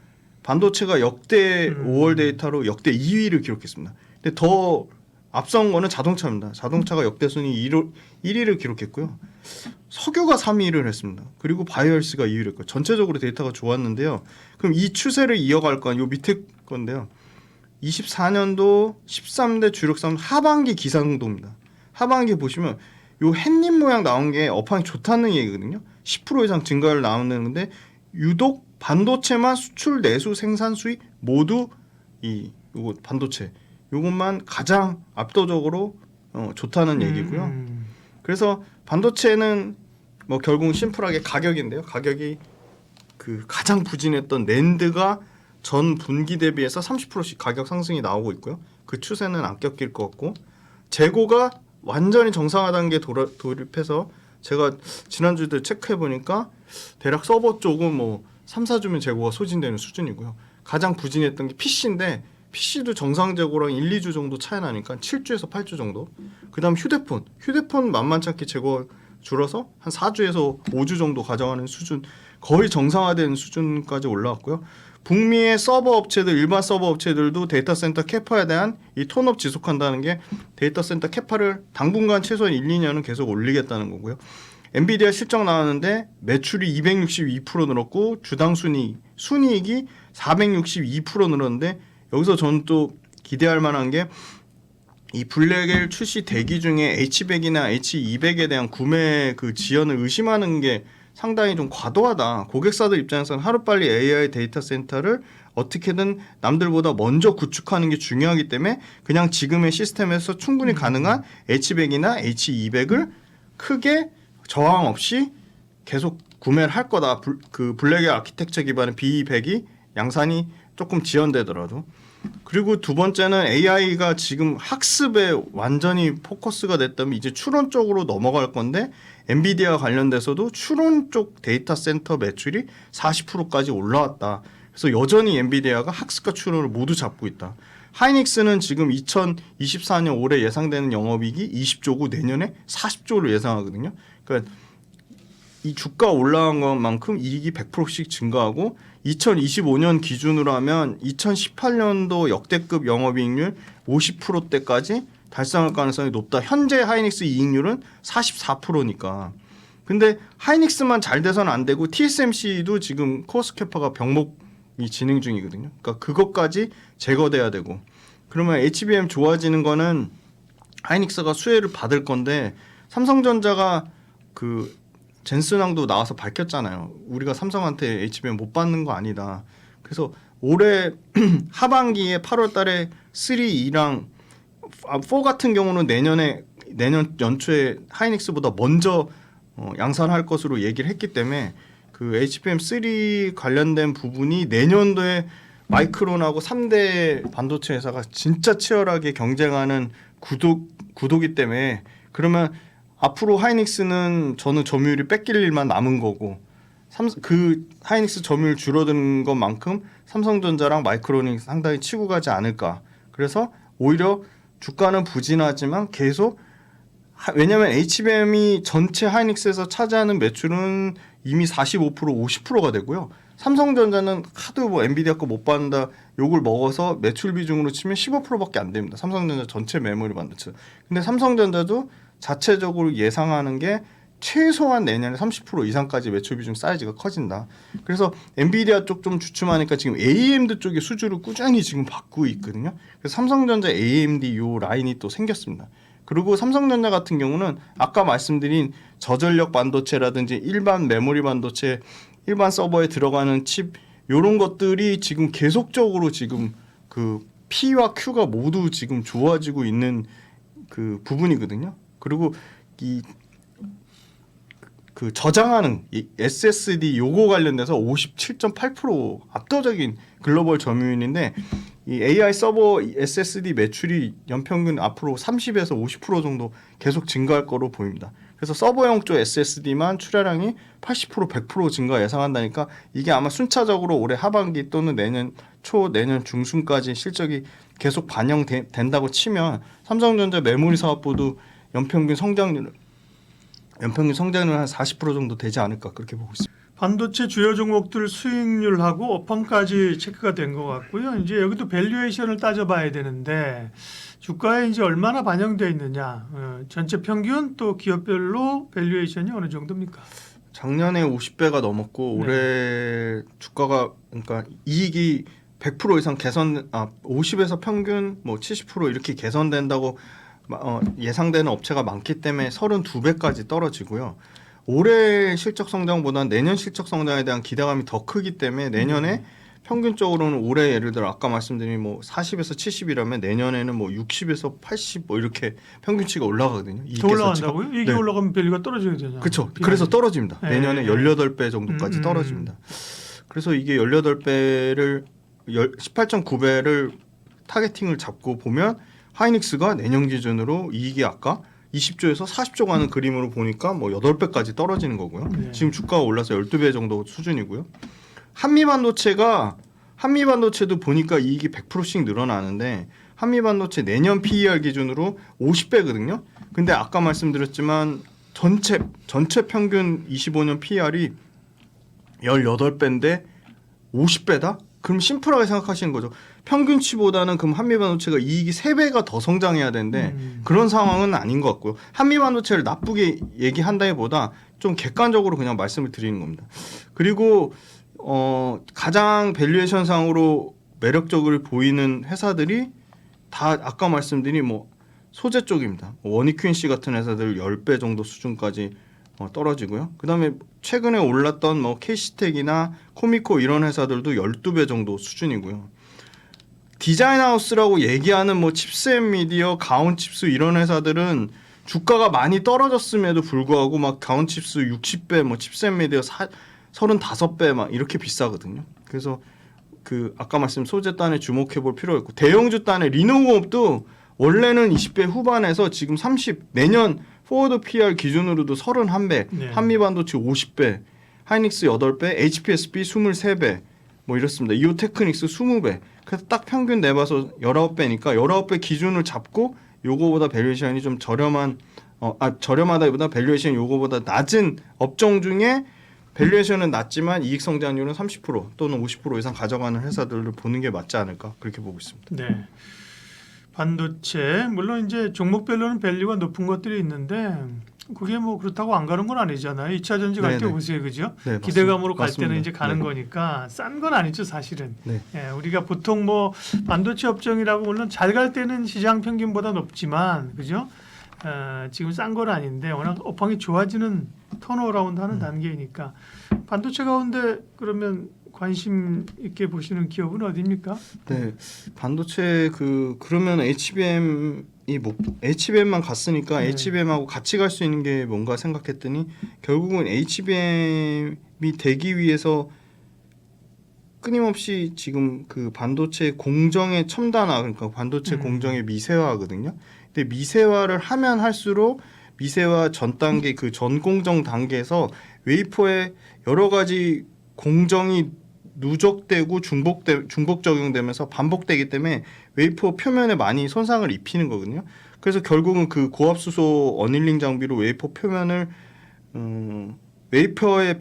반도체가 역대 5월 데이터로 역대 2위를 기록했습니다. 근데 더 앞선 거는 자동차입니다. 자동차가 역대 순위 1위를 기록했고요. 석유가 3위를 했습니다. 그리고 바이오헬스가 2위를 했고요. 전체적으로 데이터가 좋았는데요. 그럼 이 추세를 이어갈 건 요 밑에 건데요. 24년도 13대 주력 산업 하반기 기상도입니다. 하반기 보시면 요 햇님 모양 나온 게 업황이 좋다는 얘기거든요. 10% 이상 증가를 나오는데 유독 반도체만 수출, 내수, 생산 수익 모두 요거 반도체 요것만 가장 압도적으로 좋다는 얘기고요. 그래서 반도체는 뭐 결국은 심플하게 가격인데요. 가격이 그 가장 부진했던 낸드가 전 분기 대비해서 30%씩 가격 상승이 나오고 있고요. 그 추세는 안 꺾일 것 같고 재고가 완전히 정상화 단계에 돌입해서 제가 지난주도 체크해 보니까 대략 서버 쪽은 뭐 3, 4주면 재고가 소진되는 수준이고요. 가장 부진했던 게 PC인데 PC도 정상 재고랑 1, 2주 정도 차이 나니까 7주에서 8주 정도. 그다음 휴대폰 만만찮게 재고가 줄어서 한 4주에서 5주 정도 가져가는 수준, 거의 정상화된 수준까지 올라왔고요. 북미의 서버 업체들, 일반 서버 업체들도 데이터 센터 캐파에 대한 이 톤업 지속한다는 게 데이터 센터 캐파를 당분간 최소한 1, 2년은 계속 올리겠다는 거고요. 엔비디아 실적 나왔는데 매출이 262% 늘었고 주당 순이익이 462% 늘었는데 여기서 저는 또 기대할 만한 게 이 블랙엘 출시 대기 중에 H100이나 H200에 대한 구매 그 지연을 의심하는 게 상당히 좀 과도하다. 고객사들 입장에서는 하루빨리 AI 데이터 센터를 어떻게든 남들보다 먼저 구축하는 게 중요하기 때문에 그냥 지금의 시스템에서 충분히 가능한 H100이나 H200을 크게 저항 없이 계속 구매를 할 거다. 그 블랙의 아키텍처 기반의 B100이 양산이 조금 지연되더라도. 그리고 두 번째는 AI가 지금 학습에 완전히 포커스가 됐다면 이제 추론 쪽으로 넘어갈 건데 엔비디아 관련돼서도 추론 쪽 데이터 센터 매출이 40%까지 올라왔다. 그래서 여전히 엔비디아가 학습과 추론을 모두 잡고 있다. 하이닉스는 지금 2024년 올해 예상되는 영업이익이 20조고 내년에 40조를 예상하거든요. 그러니까 이 주가 올라간 것만큼 이익이 100%씩 증가하고 2025년 기준으로 하면 2018년도 역대급 영업이익률 50%대까지 달성할 가능성이 높다. 현재 하이닉스 이익률은 44%니까. 근데 하이닉스만 잘 돼서는 안 되고 TSMC도 지금 코어스캐퍼가 병목이 진행 중이거든요. 그러니까 그것까지 제거돼야 되고 그러면 HBM 좋아지는 거는 하이닉스가 수혜를 받을 건데 삼성전자가 그 젠슨왕도 나와서 밝혔잖아요. 우리가 삼성한테 HBM 못 받는 거 아니다. 그래서 올해 하반기에 8월달에 3, 2랑 4 같은 경우는 내년 연초에 하이닉스보다 먼저 양산할 것으로 얘기를 했기 때문에 그 HBM3 관련된 부분이 내년도에 마이크론하고 3대 반도체 회사가 진짜 치열하게 경쟁하는 구도기 때문에 그러면 앞으로 하이닉스는 저는 점유율이 뺏길 일만 남은 거고 그 하이닉스 점유율 줄어드는 것만큼 삼성전자랑 마이크론이 상당히 치고 가지 않을까. 그래서 오히려 주가는 부진하지만 계속 왜냐하면 HBM이 전체 하이닉스에서 차지하는 매출은 이미 45% 50%가 되고요. 삼성전자는 하도 뭐 엔비디아 거 못 받는다 욕을 먹어서 매출 비중으로 치면 15%밖에 안 됩니다. 삼성전자 전체 메모리 반도체. 근데 삼성전자도 자체적으로 예상하는 게 최소한 내년에 30% 이상까지 매출 비중 사이즈가 커진다. 그래서 엔비디아 쪽 좀 주춤하니까 지금 AMD 쪽의 수주를 꾸준히 지금 받고 있거든요. 그래서 삼성전자 AMD 요 라인이 또 생겼습니다. 그리고 삼성전자 같은 경우는 아까 말씀드린 저전력 반도체라든지 일반 메모리 반도체, 일반 서버에 들어가는 칩 이런 것들이 지금 계속적으로 지금 그 P와 Q가 모두 지금 좋아지고 있는 그 부분이거든요. 그리고 그 저장하는 이 SSD 요거 관련돼서 57.8% 압도적인 글로벌 점유율인데 이 AI 서버 SSD 매출이 연평균 앞으로 30에서 50% 정도 계속 증가할 거로 보입니다. 그래서 서버용 쪽 SSD만 출하량이 80% 100% 증가 예상한다니까 이게 아마 순차적으로 올해 하반기 또는 내년 초 내년 중순까지 실적이 계속 반영된다고 치면 삼성전자 메모리 사업부도 연평균 성장률 한 40% 정도 되지 않을까 그렇게 보고 있습니다. 반도체 주요 종목들 수익률하고 업황까지 체크가 된 것 같고요. 이제 여기도 밸류에이션을 따져봐야 되는데 주가에 이제 얼마나 반영되어 있느냐, 전체 평균 또 기업별로 밸류에이션이 어느 정도입니까? 작년에 50배가 넘었고 네. 올해 주가가 그러니까 이익이 100% 이상 50에서 평균 뭐 70% 이렇게 개선된다고 예상되는 업체가 많기 때문에 32배까지 떨어지고요. 올해 실적 성장보다는 내년 실적 성장에 대한 기대감이 더 크기 때문에 내년에 평균적으로는 올해 예를 들어 아까 말씀드린 뭐 40에서 70이라면 내년에는 뭐 60에서 80 뭐 이렇게 평균치가 올라가거든요. 더 올라간다고요? 이게 네. 올라가면 밸류가 떨어지게 되잖아요. 그렇죠. 그래서 떨어집니다. 네. 내년에 18배 정도까지 떨어집니다. 그래서 이게 18배를 18.9배를 타겟팅을 잡고 보면 하이닉스가 내년 기준으로 이익이 아까 20조에서 40조 가는 그림으로 보니까 뭐 8배까지 떨어지는 거고요. 네. 지금 주가가 올라서 12배 정도 수준이고요. 한미반도체도 보니까 이익이 100%씩 늘어나는데 한미반도체 내년 PER 기준으로 50배거든요. 근데 아까 말씀드렸지만 전체 평균 25년 PER이 18배인데 50배다? 그럼 심플하게 생각하시는 거죠. 평균치보다는 그럼 한미반도체가 이익이 3배가 더 성장해야 되는데 그런 상황은 아닌 것 같고요. 한미반도체를 나쁘게 얘기한다기보다 좀 객관적으로 그냥 말씀을 드리는 겁니다. 그리고 가장 밸류에이션 상으로 매력적으로 보이는 회사들이 다 아까 말씀드린 뭐 소재 쪽입니다. 원익퀸씨 같은 회사들 10배 정도 수준까지 떨어지고요. 그다음에 최근에 올랐던 뭐 KC텍이나 코미코 이런 회사들도 12배 정도 수준이고요. 디자인하우스라고 얘기하는 뭐 칩스앤미디어, 가온칩스 이런 회사들은 주가가 많이 떨어졌음에도 불구하고 막 가온칩스 60배, 뭐 칩스앤미디어 35배 막 이렇게 비싸거든요. 그래서 그 아까 말씀 소재 단에 주목해 볼 필요가 있고 대형주 단에 리노공업도 원래는 20배 후반에서 지금 30 내년 포워드 PR 기준으로도 31배, 네. 한미반도체 50배, 하이닉스 8배, HPSB 23배 뭐 이렇습니다. 이오테크닉스 20배. 그래서 딱 평균 내봐서 19배니까 19배 기준을 잡고 요거보다 밸류에이션이 좀 저렴하다기보다 밸류에이션 요거보다 낮은 업종 중에 밸류에이션은 낮지만 이익 성장률은 30% 또는 50% 이상 가져가는 회사들을 보는 게 맞지 않을까 그렇게 보고 있습니다. 네. 반도체 물론 이제 종목별로는 밸류가 높은 것들이 있는데 그게 뭐 그렇다고 안 가는 건 아니잖아요. 2차 전지 갈 때 네네. 보세요, 그죠? 네, 기대감으로 갈 맞습니다. 때는 이제 가는 네. 거니까 싼 건 아니죠, 사실은. 네. 예, 우리가 보통 뭐 반도체 업종이라고 물론 잘 갈 때는 시장 평균보다 높지만, 그죠? 지금 싼 건 아닌데 워낙 업황이 좋아지는 턴어라운드하는 단계이니까 반도체 가운데 그러면 관심 있게 보시는 기업은 어디입니까? 네, 반도체 그러면 HBM이 뭐 HBM만 갔으니까 네. HBM하고 같이 갈 수 있는 게 뭔가 생각했더니 결국은 HBM이 되기 위해서 끊임없이 지금 그 반도체 공정의 첨단화, 그러니까 반도체 공정의 미세화거든요. 근데 미세화를 하면 할수록 미세화 전 단계 그 전 공정 단계에서 웨이퍼에 여러 가지 공정이 누적되고 중복 적용되면서 반복되기 때문에 웨이퍼 표면에 많이 손상을 입히는 거거든요. 그래서 결국은 그 고압수소 어닐링 장비로 웨이퍼 표면을 웨이퍼의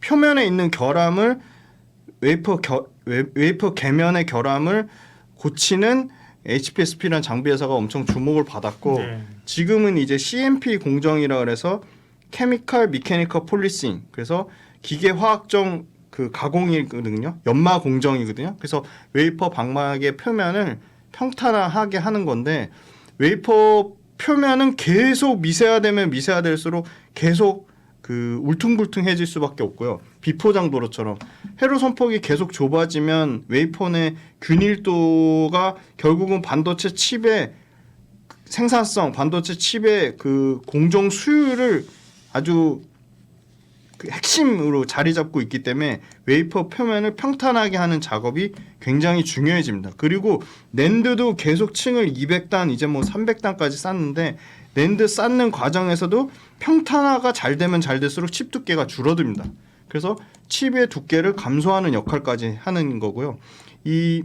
표면에 있는 결함을 웨이퍼 궤면의 결함을 고치는 HPSP라는 장비 회사가 엄청 주목을 받았고 네. 지금은 이제 CMP 공정이라 그래서 케미컬 미케니컬 폴리싱, 그래서 기계 화학적 그 가공이거든요. 연마 공정이거든요. 그래서 웨이퍼 방막의 표면을 평탄화하게 하는 건데 웨이퍼 표면은 계속 미세화되면 미세화될수록 계속 그 울퉁불퉁해질 수밖에 없고요. 비포장 도로처럼 회로 선폭이 계속 좁아지면 웨이퍼 내 균일도가 결국은 반도체 칩의 생산성, 반도체 칩의 그 공정 수율을 아주 그 핵심으로 자리 잡고 있기 때문에 웨이퍼 표면을 평탄하게 하는 작업이 굉장히 중요해집니다. 그리고 낸드도 계속 층을 200단 이제 뭐 300단까지 쌓는데 낸드 쌓는 과정에서도 평탄화가 잘 되면 잘 될수록 칩 두께가 줄어듭니다. 그래서 칩의 두께를 감소하는 역할까지 하는 거고요. 이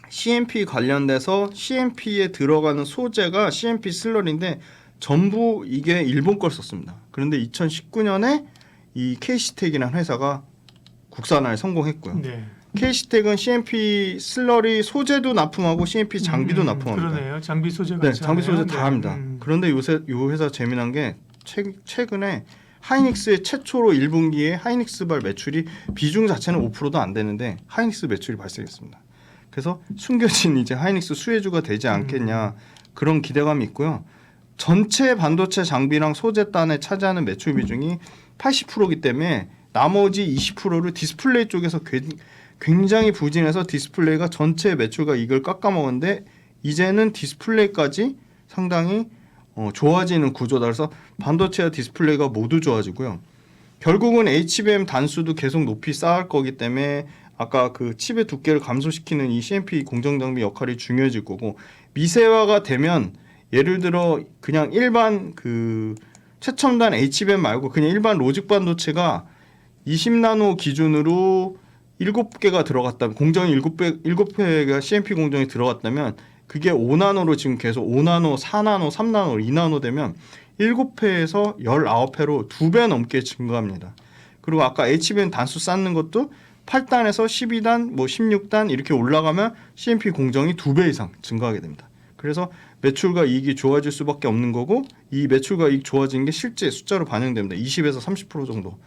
CMP 관련돼서 CMP에 들어가는 소재가 CMP 슬러리인데 전부 이게 일본 걸 썼습니다. 그런데 2019년에 이 KC텍이라는 회사가 국산화에 성공했고요. 네. KC텍은 CMP 슬러리 소재도 납품하고 CMP 장비도 납품합니다. 그러네요. 장비 소재 네, 같이 장비 소재 하네요. 다 네. 합니다. 그런데 요새 요 회사 재미난 게 최근에 하이닉스의 최초로 1분기에 하이닉스발 매출이 비중 자체는 5%도 안 되는데 하이닉스 매출이 발생했습니다. 그래서 숨겨진 이제 하이닉스 수혜주가 되지 않겠냐 그런 기대감이 있고요. 전체 반도체 장비랑 소재단에 차지하는 매출 비중이 80%이기 때문에 나머지 20%를 디스플레이 쪽에서 굉장히 부진해서 디스플레이가 전체 매출과 이익을 깎아먹었는데 이제는 디스플레이까지 상당히 좋아지는 구조다. 그래서 반도체와 디스플레이가 모두 좋아지고요. 결국은 HBM 단수도 계속 높이 쌓을 거기 때문에 아까 그 칩의 두께를 감소시키는 이 CMP 공정 장비 역할이 중요해질 거고 미세화가 되면 예를 들어 그냥 일반 그 최첨단 HBM 말고 그냥 일반 로직 반도체가 20나노 기준으로 7개가 들어갔다면 공정이 7회가 CMP 공정이 들어갔다면 그게 5나노로 지금 계속 5나노, 4나노, 3나노, 2나노 되면 7회에서 19회로 2배 넘게 증가합니다. 그리고 아까 HBM 단수 쌓는 것도 8단에서 12단, 뭐 16단 이렇게 올라가면 CMP 공정이 2배 이상 증가하게 됩니다. 그래서 매출과 이익이 좋아질 수밖에 없는 거고 이 매출과 이익 좋아지는 게 실제 숫자로 반영됩니다. 20에서 30% 정도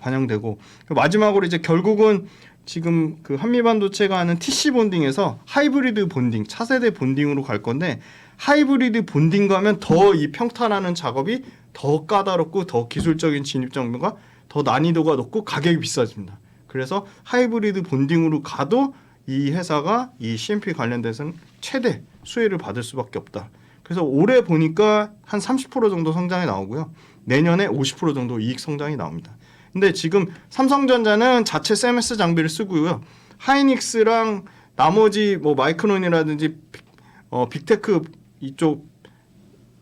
반영되고 마지막으로 이제 결국은 지금 그 한미반도체가 하는 TC 본딩에서 하이브리드 본딩, 차세대 본딩으로 갈 건데 하이브리드 본딩 가면 더 이 평탄화하는 작업이 더 까다롭고 더 기술적인 진입 장벽과 더 난이도가 높고 가격이 비싸집니다. 그래서 하이브리드 본딩으로 가도 이 회사가 이 CMP 관련돼서는 최대 수혜를 받을 수밖에 없다. 그래서 올해 보니까 한 30% 정도 성장이 나오고요. 내년에 50% 정도 이익 성장이 나옵니다. 근데 지금 삼성전자는 자체 CMS 장비를 쓰고요. 하이닉스랑 나머지 뭐 마이크론이라든지 빅테크 이쪽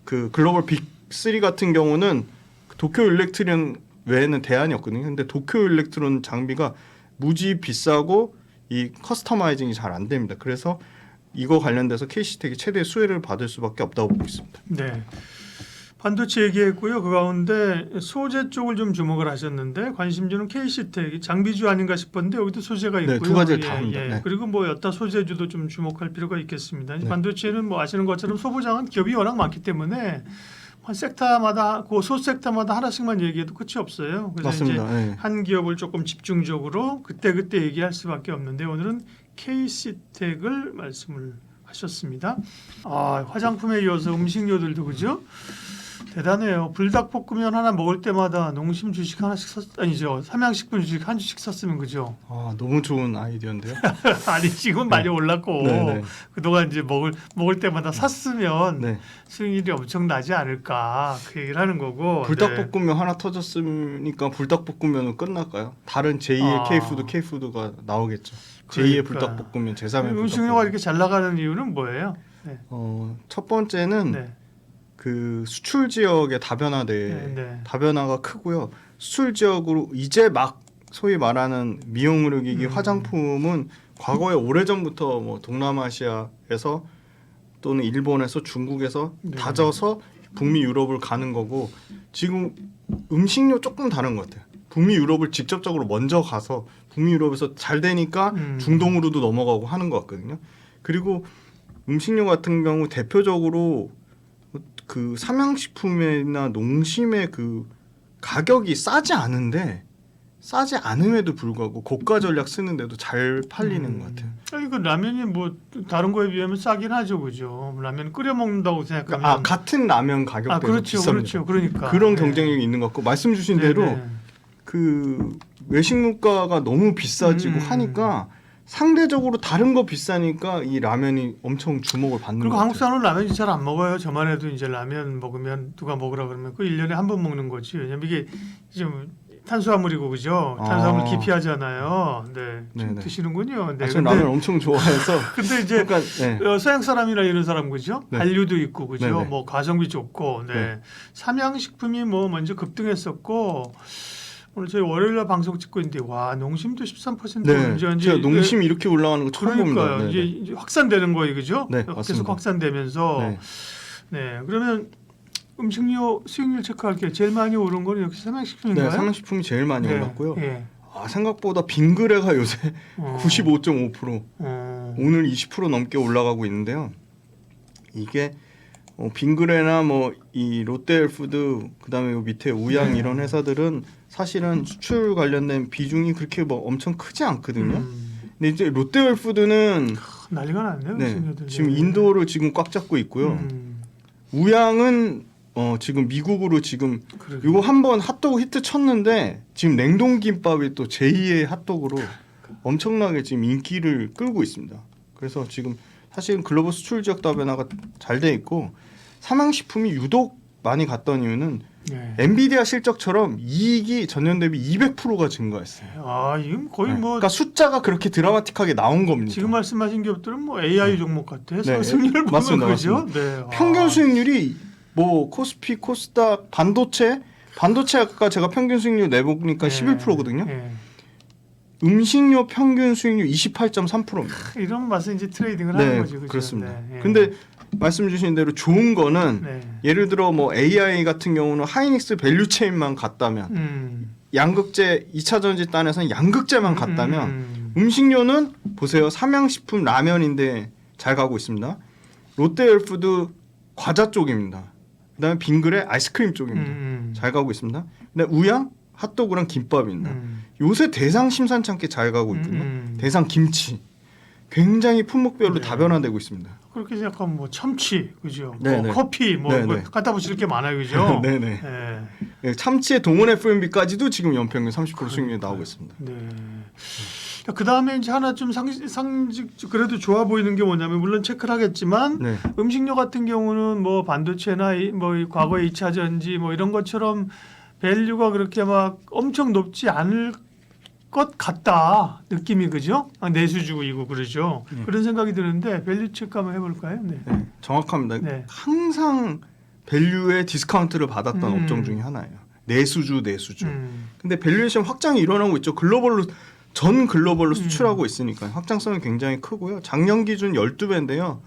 그 글로벌 빅3 같은 경우는 도쿄 일렉트론 외에는 대안이 없거든요. 근데 도쿄 일렉트론 장비가 무지 비싸고 이 커스터마이징이 잘 안 됩니다. 그래서 이거 관련돼서 KC텍이 최대 수혜를 받을 수밖에 없다고 보고 있습니다. 네. 반도체 얘기했고요. 그 가운데 소재 쪽을 좀 주목을 하셨는데 관심주는 KC텍 장비주 아닌가 싶었는데 여기도 소재가 있고요. 네, 두 가지를 다 합니다. 네. 그리고 뭐 여타 소재주도 좀 주목할 필요가 있겠습니다. 네. 반도체는 뭐 아시는 것처럼 소부장은 기업이 워낙 많기 때문에 한 섹터마다 그 소 섹터마다 하나씩만 얘기해도 끝이 없어요. 그래서 맞습니다. 이제 네. 한 기업을 조금 집중적으로 그때 얘기할 수밖에 없는데 오늘은 KC텍을 말씀을 하셨습니다. 화장품에 이어서 음식료들도 그죠? 대단해요. 불닭볶음면 하나 먹을 때마다 농심 주식 하나씩 아니죠. 삼양식품 주식 한 주씩 샀으면 그죠? 너무 좋은 아이디어인데요. 아니 지금 많이 올랐고 네. 그동안 이제 먹을 때마다 샀으면 네. 수익률이 엄청 나지 않을까 그 얘기를 하는 거고. 불닭볶음면 하나 터졌으니까 불닭볶음면은 끝날까요? 다른 제2의 K푸드가 나오겠죠. 제2의 그러니까. 불닭볶음면, 제3의 음식료가 불닭볶음면. 이렇게 잘 나가는 이유는 뭐예요? 네. 첫 번째는 네. 그 수출 지역의 다변화가 크고요. 수출 지역으로 이제 막 소위 말하는 미용 의료기기, 화장품은 과거에 오래전부터 뭐 동남아시아에서 또는 일본에서 중국에서 네. 다져서 북미 유럽을 가는 거고 지금 음식료 조금 다른 것 같아요. 북미 유럽을 직접적으로 먼저 가서 북미 유럽에서 잘 되니까 중동으로도 넘어가고 하는 것 같거든요. 그리고 음식료 같은 경우 대표적으로 그 삼양식품이나 농심의 그 가격이 싸지 않음에도 불구하고 고가 전략 쓰는데도 잘 팔리는 것 같아요. 아니 그 라면이 뭐 다른 거에 비하면 싸긴 하죠, 그죠? 라면 끓여 먹는다고 생각하면 같은 라면 가격대도 그렇죠, 비쌉니다. 그렇죠, 그러니까 그런 경쟁력이 있는 것 같고 말씀 주신 대로 그 외식 물가가 너무 비싸지고 하니까 상대적으로 다른 거 비싸니까 이 라면이 엄청 주목을 받는 그리고 것 한국 같아요. 사람은 라면 잘 안 먹어요. 저만 해도 이제 라면 먹으면 누가 먹으라 그러면 그 1년에 한 번 먹는 거지. 왜냐면 이게 좀 탄수화물이고 그죠? 탄수화물 기피하잖아요. 네, 좀 네네. 드시는군요. 네, 저는 라면 엄청 좋아해서 근데 이제 약간 서양 사람이나 이런 사람 그죠? 네. 한류도 있고 그죠? 네네. 뭐 가성비 좋고, 네. 네. 삼양식품이 뭐 먼저 급등했었고 오늘 저희 월요일날 방송 찍고 있는데 와 농심도 13% 네, 제가 농심 이렇게 올라가는 거 처음 그러니까요. 봅니다. 이제 확산되는 거예요, 그죠? 네, 계속 맞습니다. 확산되면서 네. 네, 그러면 음식료 수익률 체크할게요. 제일 많이 오른 거는 역시 삼양식품인가요? 네, 삼양식품이 제일 많이 네, 올랐고요. 예. 생각보다 빙그레가 요새 95.5% 오늘 20% 넘게 올라가고 있는데요. 이게 빙그레나 뭐 이 롯데헬푸드 그다음에 요 밑에 우양 이런 회사들은 사실은 수출 관련된 비중이 그렇게 뭐 엄청 크지 않거든요. 근데 이제 롯데헬푸드는 난리가 났네요. 음식료들. 지금 인도를 지금 꽉 잡고 있고요. 우양은 지금 미국으로 지금 그러게요. 이거 한번 핫도그 히트 쳤는데 지금 냉동김밥이 또 제2의 핫도그로 엄청나게 지금 인기를 끌고 있습니다. 그래서 지금 사실 글로벌 수출 지역 다변화가 잘 돼 있고 삼양식품이 유독 많이 갔던 이유는 네. 엔비디아 실적처럼 이익이 전년 대비 200%가 증가했어요. 이건 거의 네. 뭐 그러니까 숫자가 그렇게 드라마틱하게 나온 겁니다. 지금 말씀하신 기업들은 뭐 AI 종목 같아요. 네. 수익률 보면 맞습니다, 그죠? 네. 평균 수익률이 뭐 코스피, 코스닥, 반도체 아까 제가 평균 수익률 내보니까 11%거든요. 네. 음식료 평균 수익률 28.3%입니다. 이런 맛은 이제 트레이딩을 하는 거죠, 그죠? 그렇습니다. 네. 근데 말씀 주신 대로 좋은 거는 네. 예를 들어 뭐 AI 같은 경우는 하이닉스 밸류체인만 갔다면 양극재 2차 전지단에서는 양극재만 갔다면 음식료는 보세요. 삼양식품 라면인데 잘 가고 있습니다. 롯데헬푸드 과자 쪽입니다. 그다음에 빙그레 아이스크림 쪽입니다. 잘 가고 있습니다. 근데 우양 핫도그랑 김밥입니다. 요새 대상 심상찮게 잘 가고 있거든요. 대상 김치 굉장히 품목별로 네. 다변화되고 있습니다. 그렇게 생각하면 뭐 참치, 그죠? 네네. 뭐 커피, 뭐 네네. 이거 갖다 붙일 게 많아요, 그죠? 네네. 네. 네, 참치의 동원 FMB까지도 지금 연평균 30% 수익률이 나오고 있습니다. 네. 그 다음에 이제 하나 좀 그래도 좋아 보이는 게 뭐냐면 물론 체크를 하겠지만 네. 음식료 같은 경우는 뭐 반도체나 뭐 과거의 2차 전지 뭐 이런 것처럼 밸류가 그렇게 막 엄청 높지 않을 것 같다 느낌이 그죠? 내수주이고 그러죠. 그런 생각이 드는데 밸류 체크 한번 해볼까요? 네. 네, 정확합니다. 네. 항상 밸류에 디스카운트를 받았던 업종 중에 하나예요. 내수주. 근데 밸류에이션 확장이 일어나고 있죠. 전 글로벌로 수출하고 있으니까 확장성이 굉장히 크고요. 작년 기준 12배인데요.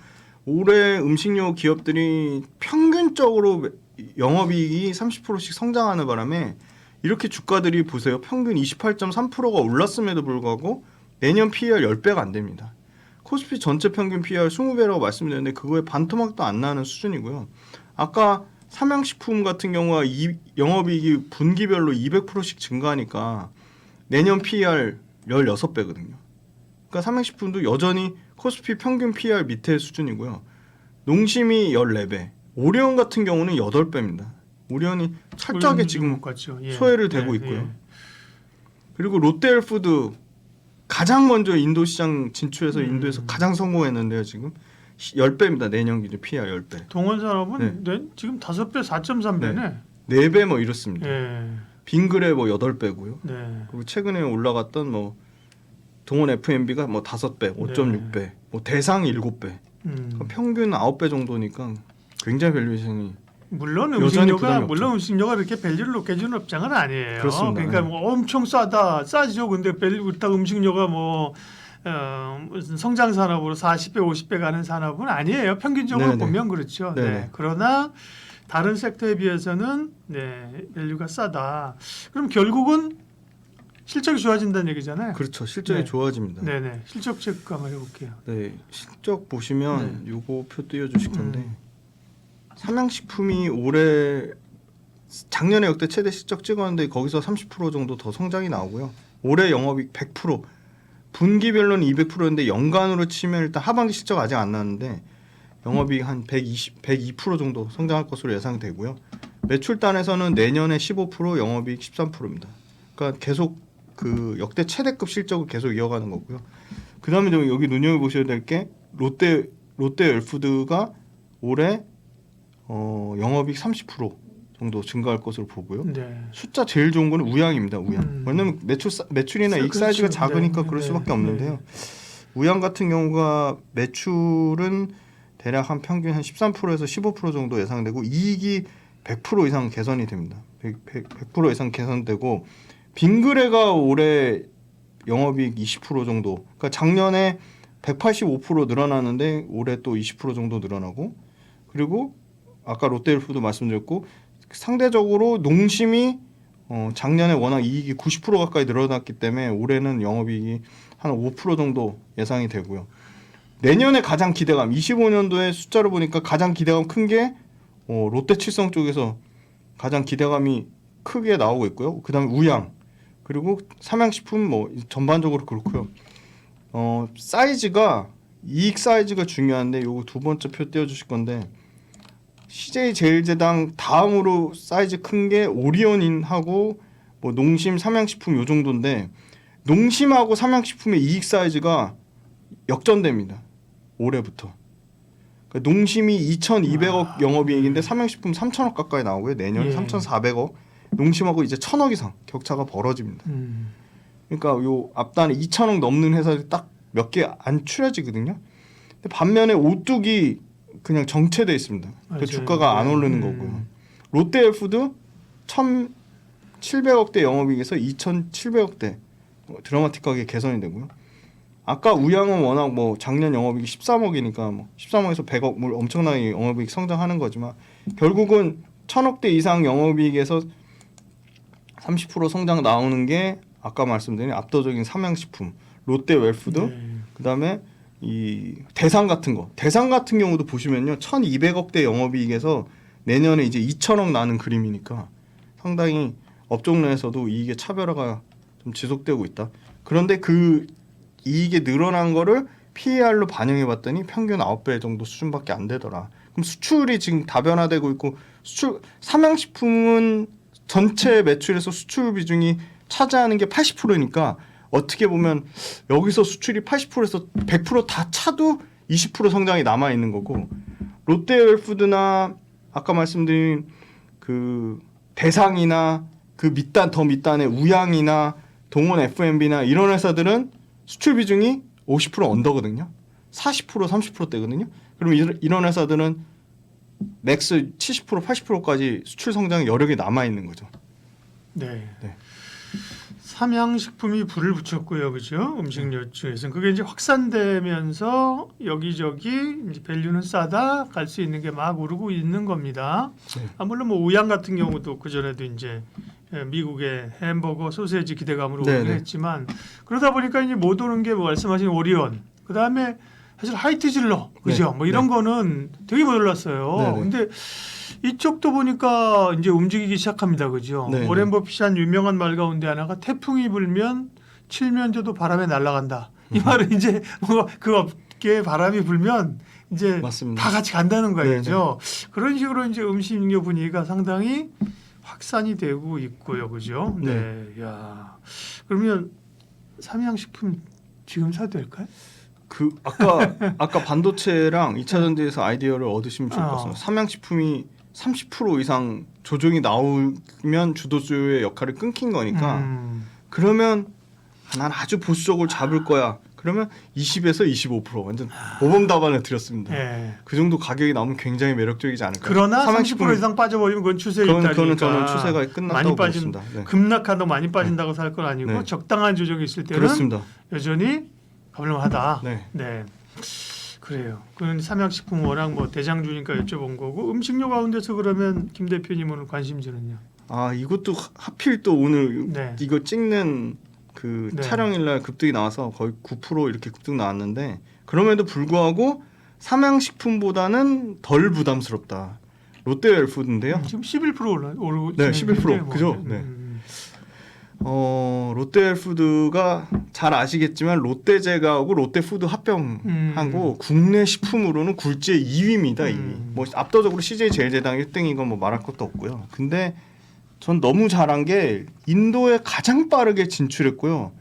올해 음식료 기업들이 평균적으로 영업이익이 30%씩 성장하는 바람에 이렇게 주가들이 보세요. 평균 28.3%가 올랐음에도 불구하고 내년 PER 10배가 안 됩니다. 코스피 전체 평균 PER 20배라고 말씀드렸는데 그거에 반토막도 안 나는 수준이고요. 아까 삼양식품 같은 경우가 영업이익이 분기별로 200%씩 증가하니까 내년 PER 16배거든요. 그러니까 삼양식품도 여전히 코스피 평균 PER 밑에 수준이고요. 농심이 14배, 오리온 같은 경우는 8배입니다. 오리온이 철저하게 지금 소외를 되고 있고요. 그리고 롯데헬푸드 가장 먼저 인도 시장 진출해서 인도에서 가장 성공했는데요. 지금 10배입니다. 내년 기준 PER 10배. 동원산업은 지금 5배, 4.3배네. 4배 뭐 이렇습니다. 예. 빙그레 뭐 8배고요. 네. 그리고 최근에 올라갔던 뭐 동원 F&B가 뭐 5배, 5.6배, 뭐 대상 7배. 그러니까 평균 9배 정도니까 굉장히 밸류에이션이 물론 여전히 음식료가 이렇게 밸류를 높게 주는 업장은 아니에요. 그렇습니다. 그러니까 뭐 엄청 싸죠. 근데 그렇다고 음식료가 뭐 무슨 성장 산업으로 40배, 50배 가는 산업은 아니에요. 평균적으로 네네. 보면 그렇죠. 네네. 네. 그러나 다른 섹터에 비해서는 밸류가 싸다. 그럼 결국은 실적이 좋아진다는 얘기잖아요. 그렇죠. 실적이 네. 좋아집니다. 네네. 실적 체크 한번 해볼게요. 네, 실적 보시면 요거 표 띄워주실 건데 삼양식품이 올해 작년에 역대 최대 실적 찍었는데 거기서 30% 정도 더 성장이 나오고요. 올해 영업이익 100%, 분기별로는 200%인데 연간으로 치면 일단 하반기 실적 아직 안 나왔는데 영업이익 한 102% 정도 성장할 것으로 예상되고요. 매출단에서는 내년에 15%, 영업이익 13%입니다. 그러니까 계속 그 역대 최대급 실적을 계속 이어가는 거고요. 그다음에 좀 여기 눈여겨 보셔야 될 게 롯데웰푸드가 올해 영업이익 30% 정도 증가할 것으로 보고요. 네. 숫자 제일 좋은 거는 우양입니다. 우양. 왜냐하면 매출이나 이익 사이즈가 작으니까 그럴 수밖에 없는데요. 우양 같은 경우가 매출은 대략 한 평균 한 13%에서 15% 정도 예상되고 이익이 100% 이상 개선이 됩니다. 100% 이상 개선되고 빙그레가 올해 영업이익 20% 정도. 그러니까 작년에 185% 늘어나는데 올해 또 20% 정도 늘어나고 그리고 아까 롯데헬푸드 말씀드렸고 상대적으로 농심이 작년에 워낙 이익이 90% 가까이 늘어났기 때문에 올해는 영업이익이 한 5% 정도 예상이 되고요. 내년에 가장 기대감 25년도에 숫자를 보니까 가장 기대감 큰 게 롯데칠성 쪽에서 가장 기대감이 크게 나오고 있고요. 그다음에 우양 그리고 삼양식품 뭐 전반적으로 그렇고요. 사이즈가 이익 사이즈가 중요한데 요거 두 번째 표 띄워주실 건데 CJ제일제당 다음으로 사이즈 큰 게 오리온하고 뭐 농심, 삼양식품 요 정도인데 농심하고 삼양식품의 이익 사이즈가 역전됩니다. 올해부터. 그러니까 농심이 2,200억 영업이익인데 삼양식품 3,000억 가까이 나오고요. 내년에 3,400억. 농심하고 이제 1,000억 이상 격차가 벌어집니다. 그러니까 요 앞단에 2,000억 넘는 회사들이 딱 몇 개 안 추려지거든요. 근데 반면에 오뚜기 그냥 정체돼 있습니다. 그 주가가 안 오르는 거고요. 롯데헬푸드 1,700억대 영업이익에서 2,700억대 드라마틱하게 개선이 되고요. 아까 우양은 워낙 뭐 작년 영업이익이 13억이니까 뭐 13억에서 100억 물 엄청나게 영업이익 성장하는 거지만 결국은 1,000억대 이상 영업이익에서 30% 성장 나오는 게 아까 말씀드린 압도적인 삼양식품, 롯데웰푸드, 그다음에 이 대상 같은 경우도 보시면요 1,200억대 영업이익에서 내년에 이제 2,000억 나는 그림이니까 상당히 업종 내에서도 이익의 차별화가 좀 지속되고 있다. 그런데 그 이익이 늘어난 거를 PER로 반영해 봤더니 평균 9배 정도 수준밖에 안 되더라. 그럼 수출이 지금 다변화되고 있고 삼양식품은 전체 매출에서 수출 비중이 차지하는 게 80%니까 어떻게 보면 여기서 수출이 80%에서 100% 다 차도 20% 성장이 남아 있는 거고 롯데웰푸드나 아까 말씀드린 그 대상이나 그 더 밑단의 우양이나 동원 F&B나 이런 회사들은 수출 비중이 50% 언더거든요. 40% 30%대거든요. 그럼 이런 회사들은 맥스 70% 80%까지 수출 성장 여력이 남아 있는 거죠. 네. 삼양식품이 불을 붙였고요, 그죠? 음식료 중에서 그게 이제 확산되면서 여기저기 이제 밸류는 싸다 갈 수 있는 게 막 오르고 있는 겁니다. 네. 물론 뭐 우양 같은 경우도 그 전에도 이제 미국의 햄버거, 소세지 기대감으로 네네. 오긴 했지만 그러다 보니까 이제 못 오는 게 뭐 말씀하신 오리온, 그 다음에 사실 하이트질러, 그죠? 네. 뭐 이런 거는 되게 못 올랐어요. 네네. 근데 이쪽도 보니까 이제 움직이기 시작합니다, 그죠? 네네. 오렌 버핏이 한 유명한 말 가운데 하나가 태풍이 불면 칠면조도 바람에 날아간다. 이 말은 이제 뭐 그 업계에 바람이 불면 이제 맞습니다. 다 같이 간다는 거죠. 그런 식으로 이제 음식료 분위기가 상당히 확산이 되고 있고요, 그죠? 네, 야 그러면 삼양식품 지금 사도 될까요? 그 아까 반도체랑 2차 전지에서 아이디어를 얻으시면 좋을 것 같습니다. 삼양식품이 30% 이상 조정이 나오면 주도주의 역할을 끊긴 거니까 그러면 난 아주 보수적으로 잡을 거야. 그러면 20에서 25% 완전 모범 답안을 드렸습니다. 네. 그 정도 가격이 나오면 굉장히 매력적이지 않을까요? 그러나 30% 삼양식품은 이상 빠져버리면 그건 추세에 그거는 있다니까. 저는 추세가 끝났다고 많이 빠진 보겠습니다. 네. 급락하다 많이 빠진다고 살 건 아니고 네. 적당한 조정이 있을 때는 그렇습니다. 여전히 가볼만하다. 네. 네. 그래요. 그건 삼양식품 워낙 뭐 대장주니까 여쭤본 거고 음식료 가운데서 그러면 김 대표님 오늘 관심주는요? 아 이것도 하필 또 오늘 네. 이거 찍는 그 네. 촬영일날 급등이 나와서 거의 9% 이렇게 급등 나왔는데 그럼에도 불구하고 삼양식품보다는 덜 부담스럽다. 롯데웰푸드인데요. 지금 11% 오르고 네, 지금 11%. 굉장히 그죠? 뭐, 네. 롯데웰푸드가 잘 아시겠지만 롯데제과하고 롯데푸드 합병하고 국내 식품으로는 굴지의 2위입니다. 2위. 뭐 압도적으로 CJ 제일제당 1등인 건 뭐 말할 것도 없고요. 근데 전 너무 잘한 게 인도에 가장 빠르게 진출했고요.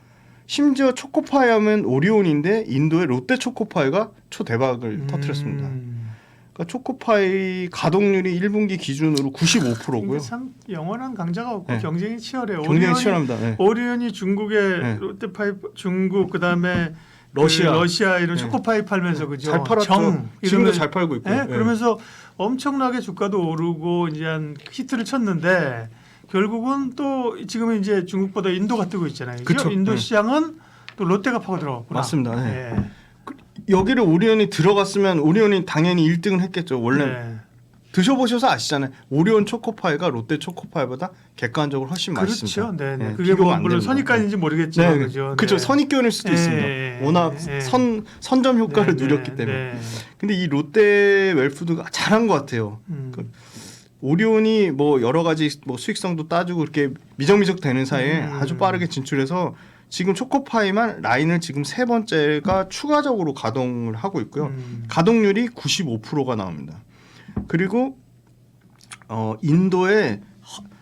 심지어 초코파이 하면 오리온인데 인도의 롯데 초코파이가 초대박을 터뜨렸습니다. 그러니까 초코파이 가동률이 1분기 기준으로 95%고요. 참 영원한 강자가 없고 네. 경쟁이 치열해요. 경쟁이 치열합니다. 네. 오리온이 중국의 네. 롯데파이 중국 그다음에 러시아 이런 네. 초코파이 팔면서 그죠? 잘 팔았죠. 정 지금도 이러면- 잘 팔고 있고. 네? 그러면서 엄청나게 주가도 오르고 이제 한 히트를 쳤는데 결국은 또 지금은 이제 중국보다 인도가 뜨고 있잖아요. 그죠? 그쵸. 인도 네. 시장은 또 롯데가 파고 들어갔구나. 맞습니다. 네. 네. 여기를 오리온이 들어갔으면 오리온이 당연히 1등을 했겠죠. 원래 네. 드셔보셔서 아시잖아요. 오리온 초코파이가 롯데 초코파이보다 객관적으로 훨씬 맛있습니다. 그렇죠. 네, 네. 네, 그게 비교가 뭐 안 물론 됩니다. 선입관인지 모르겠지만 네, 그죠. 그렇죠. 네. 선입견일 수도 네, 있습니다. 네, 워낙 네. 선점 효과를 네, 누렸기 네, 때문에. 네. 근데 이 롯데 웰푸드가 잘한 것 같아요. 오리온이 뭐 여러 가지 뭐 수익성도 따지고 이렇게 미적미적 되는 사이에 아주 빠르게 진출해서 지금 초코파이만 라인을 지금 세 번째가 추가적으로 가동을 하고 있고요. 가동률이 95%가 나옵니다. 그리고 인도의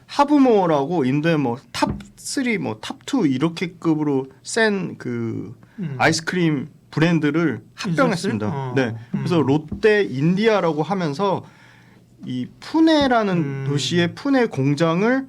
하브모어라고 인도의 뭐 탑3 뭐 탑2 이렇게급으로 센 그 아이스크림 브랜드를 합병했습니다. 있었어요? 네. 그래서 롯데 인디아라고 하면서 이 푸네라는 도시의 푸네 공장을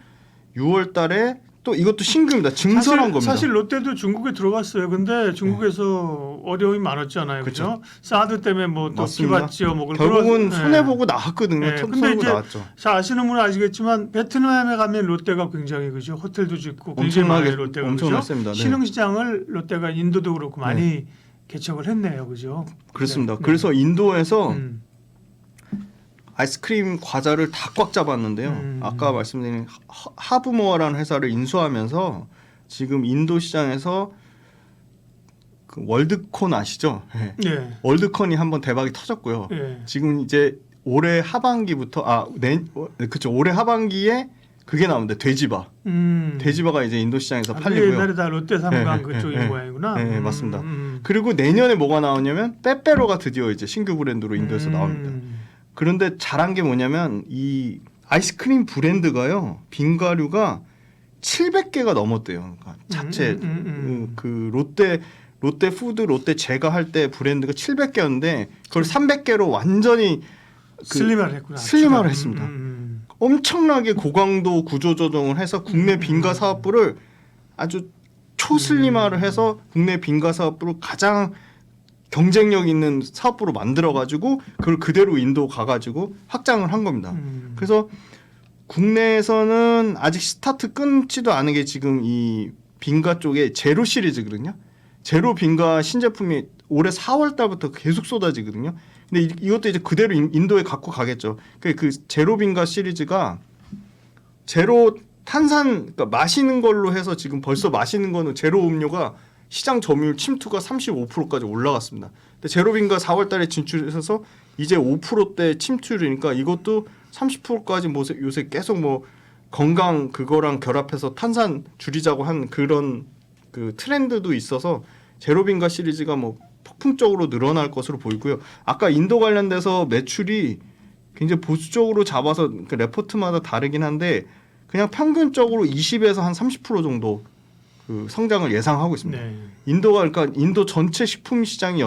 6월 달에 또 이것도 신규입니다. 증설한 겁니다. 사실 롯데도 중국에 들어갔어요. 근데 중국에서 어려움이 많았잖아요. 그렇죠? 사드 때문에 뭐 또 기받지어 먹을 결국은 손해 보고 나왔거든요. 네. 손해 근데 보고 이제 나왔죠. 잘 아시는 분은 아시겠지만 베트남에 가면 롯데가 굉장히 그죠. 호텔도 짓고 굉장히 많아요. 롯데가 엄청났습니다. 네. 신흥시장을 롯데가 인도도 그렇고 많이 개척을 했네요. 그죠? 그렇습니다. 네. 그래서 인도에서 아이스크림 과자를 다 꽉 잡았는데요. 아까 말씀드린 하브모어라는 회사를 인수하면서 지금 인도 시장에서 그 월드콘 아시죠? 네. 네. 월드콘이 한번 대박이 터졌고요. 네. 지금 이제 올해 하반기부터 그쵸 올해 하반기에 그게 나옵니다. 돼지바. 돼지바가 이제 인도 시장에서 팔리고요. 옛날에 다 롯데 삼강 그쪽인 네. 모양이구나. 네, 맞습니다. 그리고 내년에 뭐가 나오냐면 빼빼로가 드디어 이제 신규 브랜드로 인도에서 나옵니다. 그런데 잘한 게 뭐냐면 이 아이스크림 브랜드가요. 빙과류가 700개가 넘었대요. 그러니까 자체 그 롯데 푸드, 롯데 제가 할 때 브랜드가 700개였는데 그걸 300개로 완전히 슬림화를 했구나. 슬림화를 했습니다. 엄청나게 고강도 구조 조정을 해서 국내 빙과 사업부를 아주 초슬림화를 해서 국내 빙과 사업부를 가장 경쟁력 있는 사업부로 만들어 가지고 그걸 그대로 인도 가 가지고 확장을 한 겁니다. 그래서 국내에서는 아직 스타트 끊지도 않은 게 지금 이 빈가 쪽에 제로 시리즈거든요. 제로 빈가 신제품이 올해 4월 달부터 계속 쏟아지거든요. 근데 이것도 이제 그대로 인도에 갖고 가겠죠. 그 제로 빈가 시리즈가 제로 탄산, 그러니까 마시는 걸로 해서 지금 벌써 마시는 거는 제로 음료가 시장 점유율 침투가 35%까지 올라갔습니다. 근데 제로빈가 4월 달에 진출해서 이제 5%대 침투율이니까 이것도 30%까지 뭐 요새 계속 뭐 건강 그거랑 결합해서 탄산 줄이자고 한 그런 그 트렌드도 있어서 제로빈가 시리즈가 뭐 폭풍적으로 늘어날 것으로 보이고요. 아까 인도 관련돼서 매출이 굉장히 보수적으로 잡아서 그 레포트마다 다르긴 한데 그냥 평균적으로 20에서 한 30% 정도 그 성장을 예상하고 있습니다. 네. 인도가 그러니까 인도 전체 식품 시장이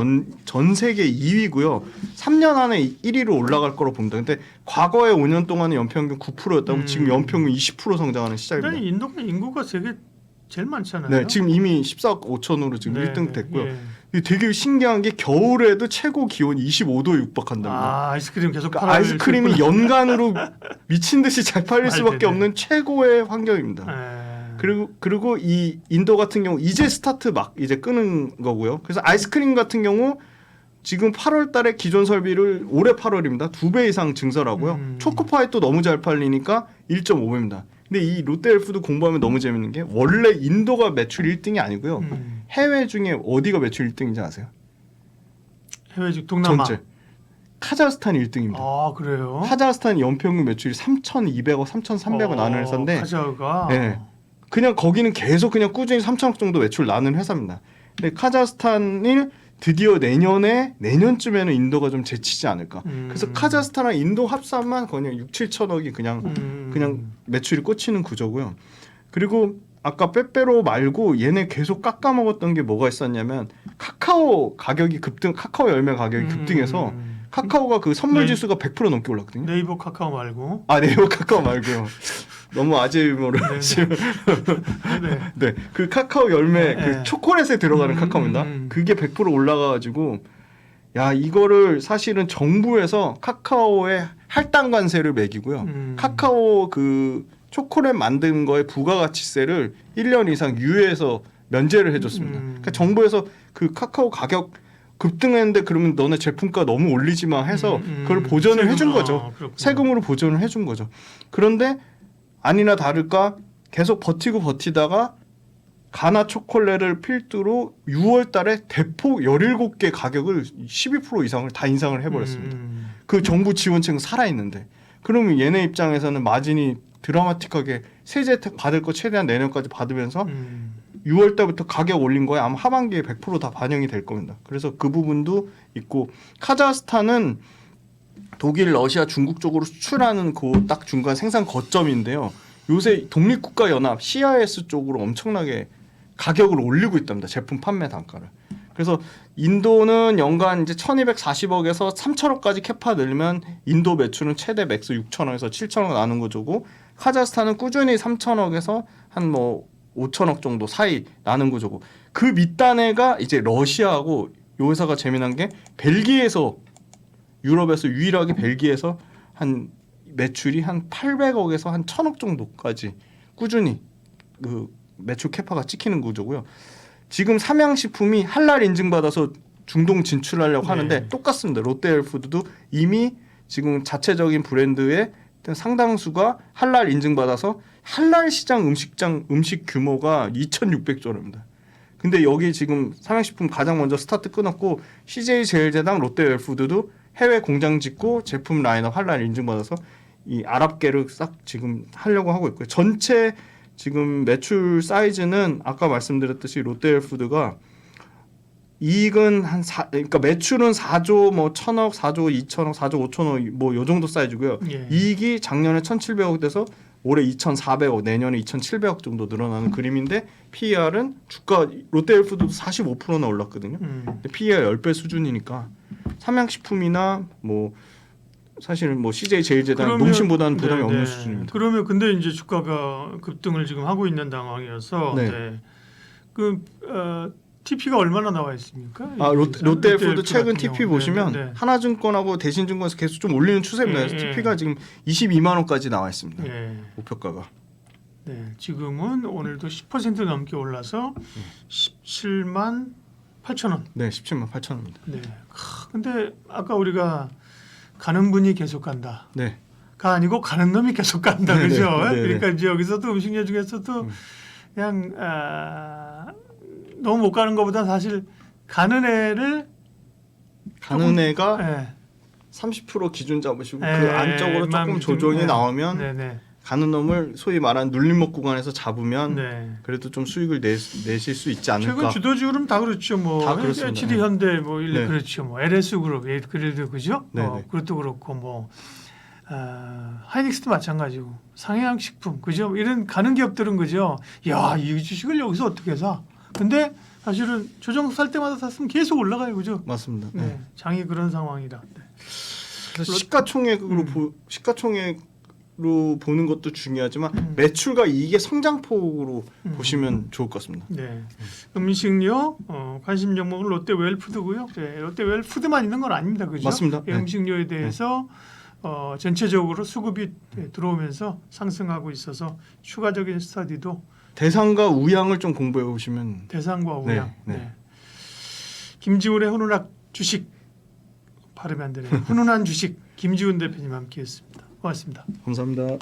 전 세계 2위고요. 3년 안에 1위로 올라갈 거로 봅니다. 근데 과거에 5년 동안은 연평균 9%였다면 지금 연평균 20% 성장하는 시장입니다. 일단 인도가 인구가 세계 제일 많잖아요. 네, 지금 이미 14억 5천으로 지금 네, 1등 됐고요. 예. 이게 되게 신기한 게 겨울에도 최고 기온이 25도에 육박한답니다. 아이스크림 계속 그러니까 아이스크림이 연간으로 미친 듯이 잘 팔릴 수밖에 네네. 없는 최고의 환경입니다. 그리고 이 인도 같은 경우 이제 스타트 막 이제 끄는 거고요. 그래서 아이스크림 같은 경우 지금 8월달에 기존 설비를 올해 8월입니다. 2배 이상 증설하고요. 초코파이 또 너무 잘 팔리니까 1.5배입니다. 근데 이 롯데헬프도 공부하면 너무 재밌는 게 원래 인도가 매출 1등이 아니고요. 해외 중에 어디가 매출 1등인지 아세요? 해외 중 동남아. 전체. 카자흐스탄이 1등입니다. 아 그래요? 카자흐스탄 연평균 매출이 3,200억, 3,300억 나는 회사인데 카자흐가. 네. 그냥 거기는 계속 그냥 꾸준히 3천억 정도 매출 나는 회사입니다. 근데 카자흐스탄이 드디어 내년쯤에는 인도가 좀 제치지 않을까. 그래서 카자흐스탄이랑 인도 합산만 그냥 6, 7천억이 그냥 매출이 꽂히는 구조고요. 그리고 아까 빼빼로 말고 얘네 계속 깎아먹었던 게 뭐가 있었냐면 카카오 열매 가격이 급등해서 카카오가 그 선물 지수가 100% 넘게 올랐거든요. 네이버 카카오 말고. 네이버 카카오 말고요. 너무 아재 유머를 하시면 네, 그 카카오 열매 그 초콜릿에 들어가는 카카오입니다. 그게 100% 올라가가지고 야 이거를 사실은 정부에서 카카오에 할당 관세를 매기고요. 카카오 그 초콜릿 만든 거에 부가가치세를 1년 이상 유예해서 면제를 해줬습니다. 그러니까 정부에서 그 카카오 가격 급등했는데 그러면 너네 제품가 너무 올리지 마 해서 그걸 보전을 해준 거죠. 세금으로 보전을 해준 거죠. 그런데 아니나 다를까 계속 버티다가 가나 초콜릿을 필두로 6월 달에 대폭 17개 가격을 12% 이상을 다 인상을 해버렸습니다. 그 정부 지원책은 살아있는데 그러면 얘네 입장에서는 마진이 드라마틱하게 세제 혜택 받을 거 최대한 내년까지 받으면서 6월 달부터 가격 올린 거에 아마 하반기에 100% 다 반영이 될 겁니다. 그래서 그 부분도 있고 카자흐스탄은 독일, 러시아, 중국 쪽으로 수출하는 그 딱 중간 생산 거점인데요. 요새 독립국가연합 CIS 쪽으로 엄청나게 가격을 올리고 있답니다. 제품 판매 단가를. 그래서 인도는 연간 이제 1,240억에서 3,000억까지 캐파 늘면 인도 매출은 최대 맥스 6,000억에서 7,000억 나는 구조고 카자흐스탄은 꾸준히 3,000억에서 한 뭐 5,000억 정도 사이 나는 구조고 그 밑단에가 이제 러시아하고 요 회사가 재미난 게 벨기에에서 유럽에서 유일하게 벨기에에서 한 매출이 한 800억에서 한 1,000억 정도까지 꾸준히 그 매출 캐파가 찍히는 구조고요. 지금 삼양식품이 할랄 인증받아서 중동 진출하려고 하는데 똑같습니다. 롯데헬푸드도 이미 지금 자체적인 브랜드의 상당수가 할랄 인증받아서 할랄 시장 음식 규모가 2,600조입니다. 근데 여기 지금 삼양식품 가장 먼저 스타트 끊었고 CJ제일제당 롯데웰푸드도 해외 공장 짓고 제품 라인업 할랄 인증받아서 이 아랍계를 싹 지금 하려고 하고 있고요. 전체 지금 매출 사이즈는 아까 말씀드렸듯이 롯데웰푸드가 이익은 그러니까 매출은 4조 뭐 1,000억, 4조 2천억, 4조 5천억 뭐 요 정도 사이즈고요. 이익이 작년에 1,700억 돼서 올해 2,400억, 내년에 2,700억 정도 늘어나는 그림인데 PER은 주가 롯데헬푸드도 45%나 올랐거든요. 근데 PER 10배 수준이니까 삼양식품이나 뭐 사실은 뭐 CJ 제일제당 농심보다는 부담이 없는 수준입니다. 그러면 근데 이제 주가가 급등을 지금 하고 있는 상황이어서 그 TP가 얼마나 나와 있습니까? 롯데헬푸드 최근 TP 보시면 하나증권하고 대신증권에서 계속 좀 올리는 추세입니다. 그래서 TP가 지금 22만 원까지 나와 있습니다. 목표가가. 네, 지금은 오늘도 10% 넘게 올라서 17만 8천 원. 네, 17만 8천 원입니다. 네. 근데 아까 우리가 가는 분이 계속 간다. 네, 가 아니고 가는 놈이 계속 간다. 네네, 그죠? 네네. 그러니까 이제 여기서도 음식료 중에서도 그냥 너무 못 가는 것보다 사실 가는 애를 가는 애가 예, 30% 기준 잡으시고 예, 그 안쪽으로 만 조금 기준, 조정이 예. 나오면 네네. 가는 놈을 소위 말하는 눌림목 구간에서 잡으면 네. 그래도 좀 수익을 내실 수 있지 최근 않을까. 주도주는 다 그렇죠. 뭐 다 그렇습니다. HD 네. 현대 뭐 일레 네. 그렇죠. 뭐 LS 그룹 그래도 그죠? 네네. 그것도 그렇고 뭐 하이닉스도 마찬가지고 상해양식품 그죠? 이런 가는 기업들은 그죠? 야, 이 주식을 여기서 어떻게 사? 근데 사실은 조정 살 때마다 샀으면 계속 올라가요, 그죠? 맞습니다. 네, 네. 장이 그런 상황이라. 네. 그래서 시가총액으로 보는 것도 중요하지만 매출과 이익의 성장폭으로 보시면 좋을 것 같습니다. 네. 음식료 관심 종목은 롯데 웰푸드고요. 네, 롯데 웰푸드만 있는 건 아닙니다, 그죠? 맞습니다. 이 음식료에 대해서 전체적으로 수급이 들어오면서 상승하고 있어서 추가적인 스터디도 대상과 우양을 좀 공부해 보시면 대상과 네, 우양. 네. 네. 김지훈의 훈훈한 주식 발음이 안 되네요. 훈훈한 주식 김지훈 대표님 함께했습니다. 고맙습니다. 감사합니다.